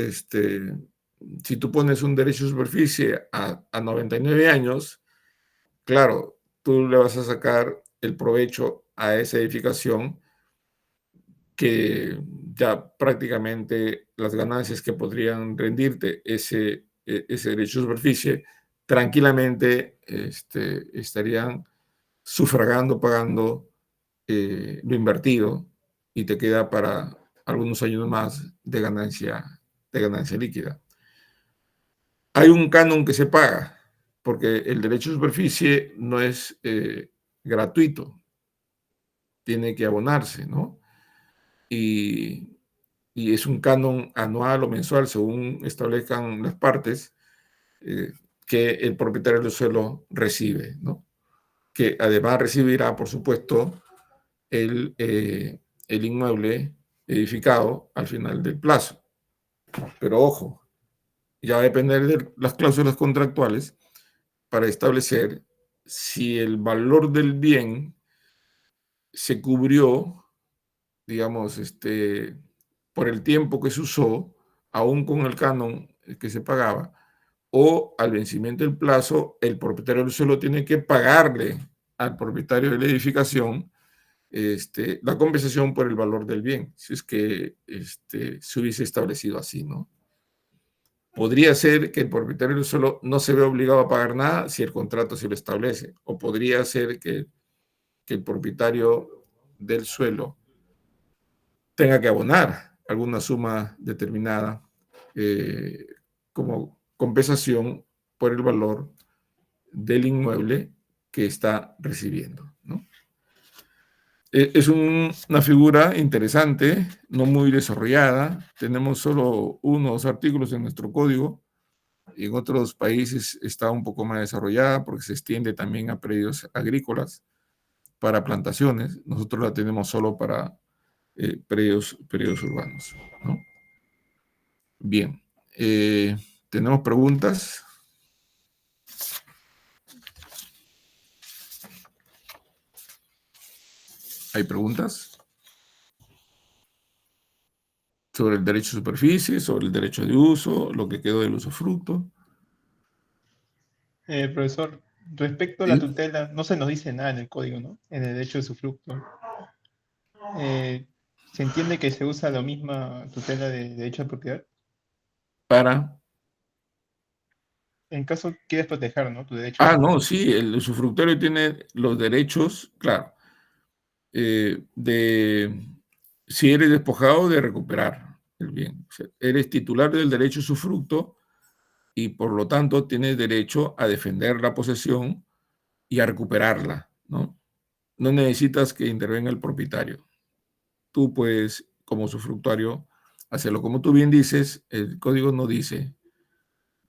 si tú pones un derecho de superficie a 99 años, claro, tú le vas a sacar el provecho a esa edificación que ya prácticamente las ganancias que podrían rendirte ese derecho de superficie tranquilamente estarían sufragando, pagando lo invertido y te queda para algunos años más de ganancia líquida. Hay un canon que se paga, porque el derecho de superficie no es gratuito, tiene que abonarse, ¿no? Y es un canon anual o mensual, según establezcan las partes, que el propietario del suelo recibe, ¿no? Que además recibirá, por supuesto, el inmueble edificado al final del plazo. Pero ojo, ya va a depender de las cláusulas contractuales para establecer si el valor del bien se cubrió, digamos, por el tiempo que se usó, aún con el canon que se pagaba, o al vencimiento del plazo, el propietario del suelo tiene que pagarle al propietario de la edificación la compensación por el valor del bien, si es que se hubiese establecido así, ¿no? Podría ser que el propietario del suelo no se ve obligado a pagar nada si el contrato se lo establece, o podría ser que el propietario del suelo tenga que abonar alguna suma determinada como compensación por el valor del inmueble que está recibiendo, ¿no? Es una figura interesante, no muy desarrollada. Tenemos solo 1 o 2 artículos en nuestro código. En otros países está un poco más desarrollada porque se extiende también a predios agrícolas para plantaciones. Nosotros la tenemos solo para predios urbanos, ¿no? Bien. ¿Tenemos preguntas? ¿Hay preguntas? Sobre el derecho de superficie, sobre el derecho de uso, lo que quedó del usufructo. Profesor, respecto a la ¿Sí? tutela, no se nos dice nada en el código, ¿no? En el derecho de usufructo. ¿Se entiende que se usa la misma tutela de derecho de propiedad? Para en caso quieres proteger, ¿no? Tu derecho. Ah, no, sí, el usufructuario tiene los derechos, claro, si eres despojado, de recuperar el bien. O sea, eres titular del derecho a usufructo y por lo tanto tienes derecho a defender la posesión y a recuperarla, ¿no? No necesitas que intervenga el propietario. Tú puedes, como usufructuario, hacerlo. Como tú bien dices, el código no dice,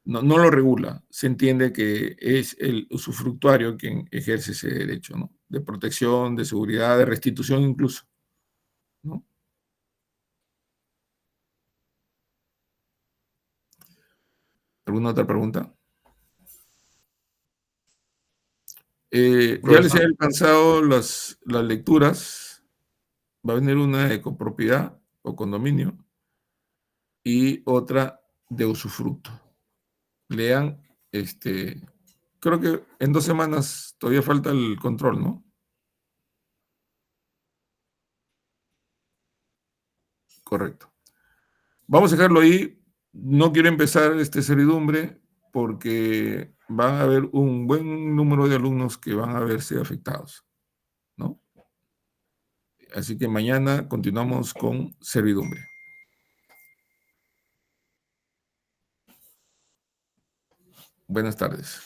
no lo regula. Se entiende que es el usufructuario quien ejerce ese derecho, ¿no? De protección, de seguridad, de restitución incluso, ¿no? ¿Alguna otra pregunta? Ya les he Profesor, alcanzado las lecturas. Va a venir una de copropiedad o condominio y otra de usufructo. Lean, creo que en 2 semanas todavía falta el control, ¿no? Correcto. Vamos a dejarlo ahí. No quiero empezar servidumbre porque va a haber un buen número de alumnos que van a verse afectados, ¿no? Así que mañana continuamos con servidumbre. Buenas tardes.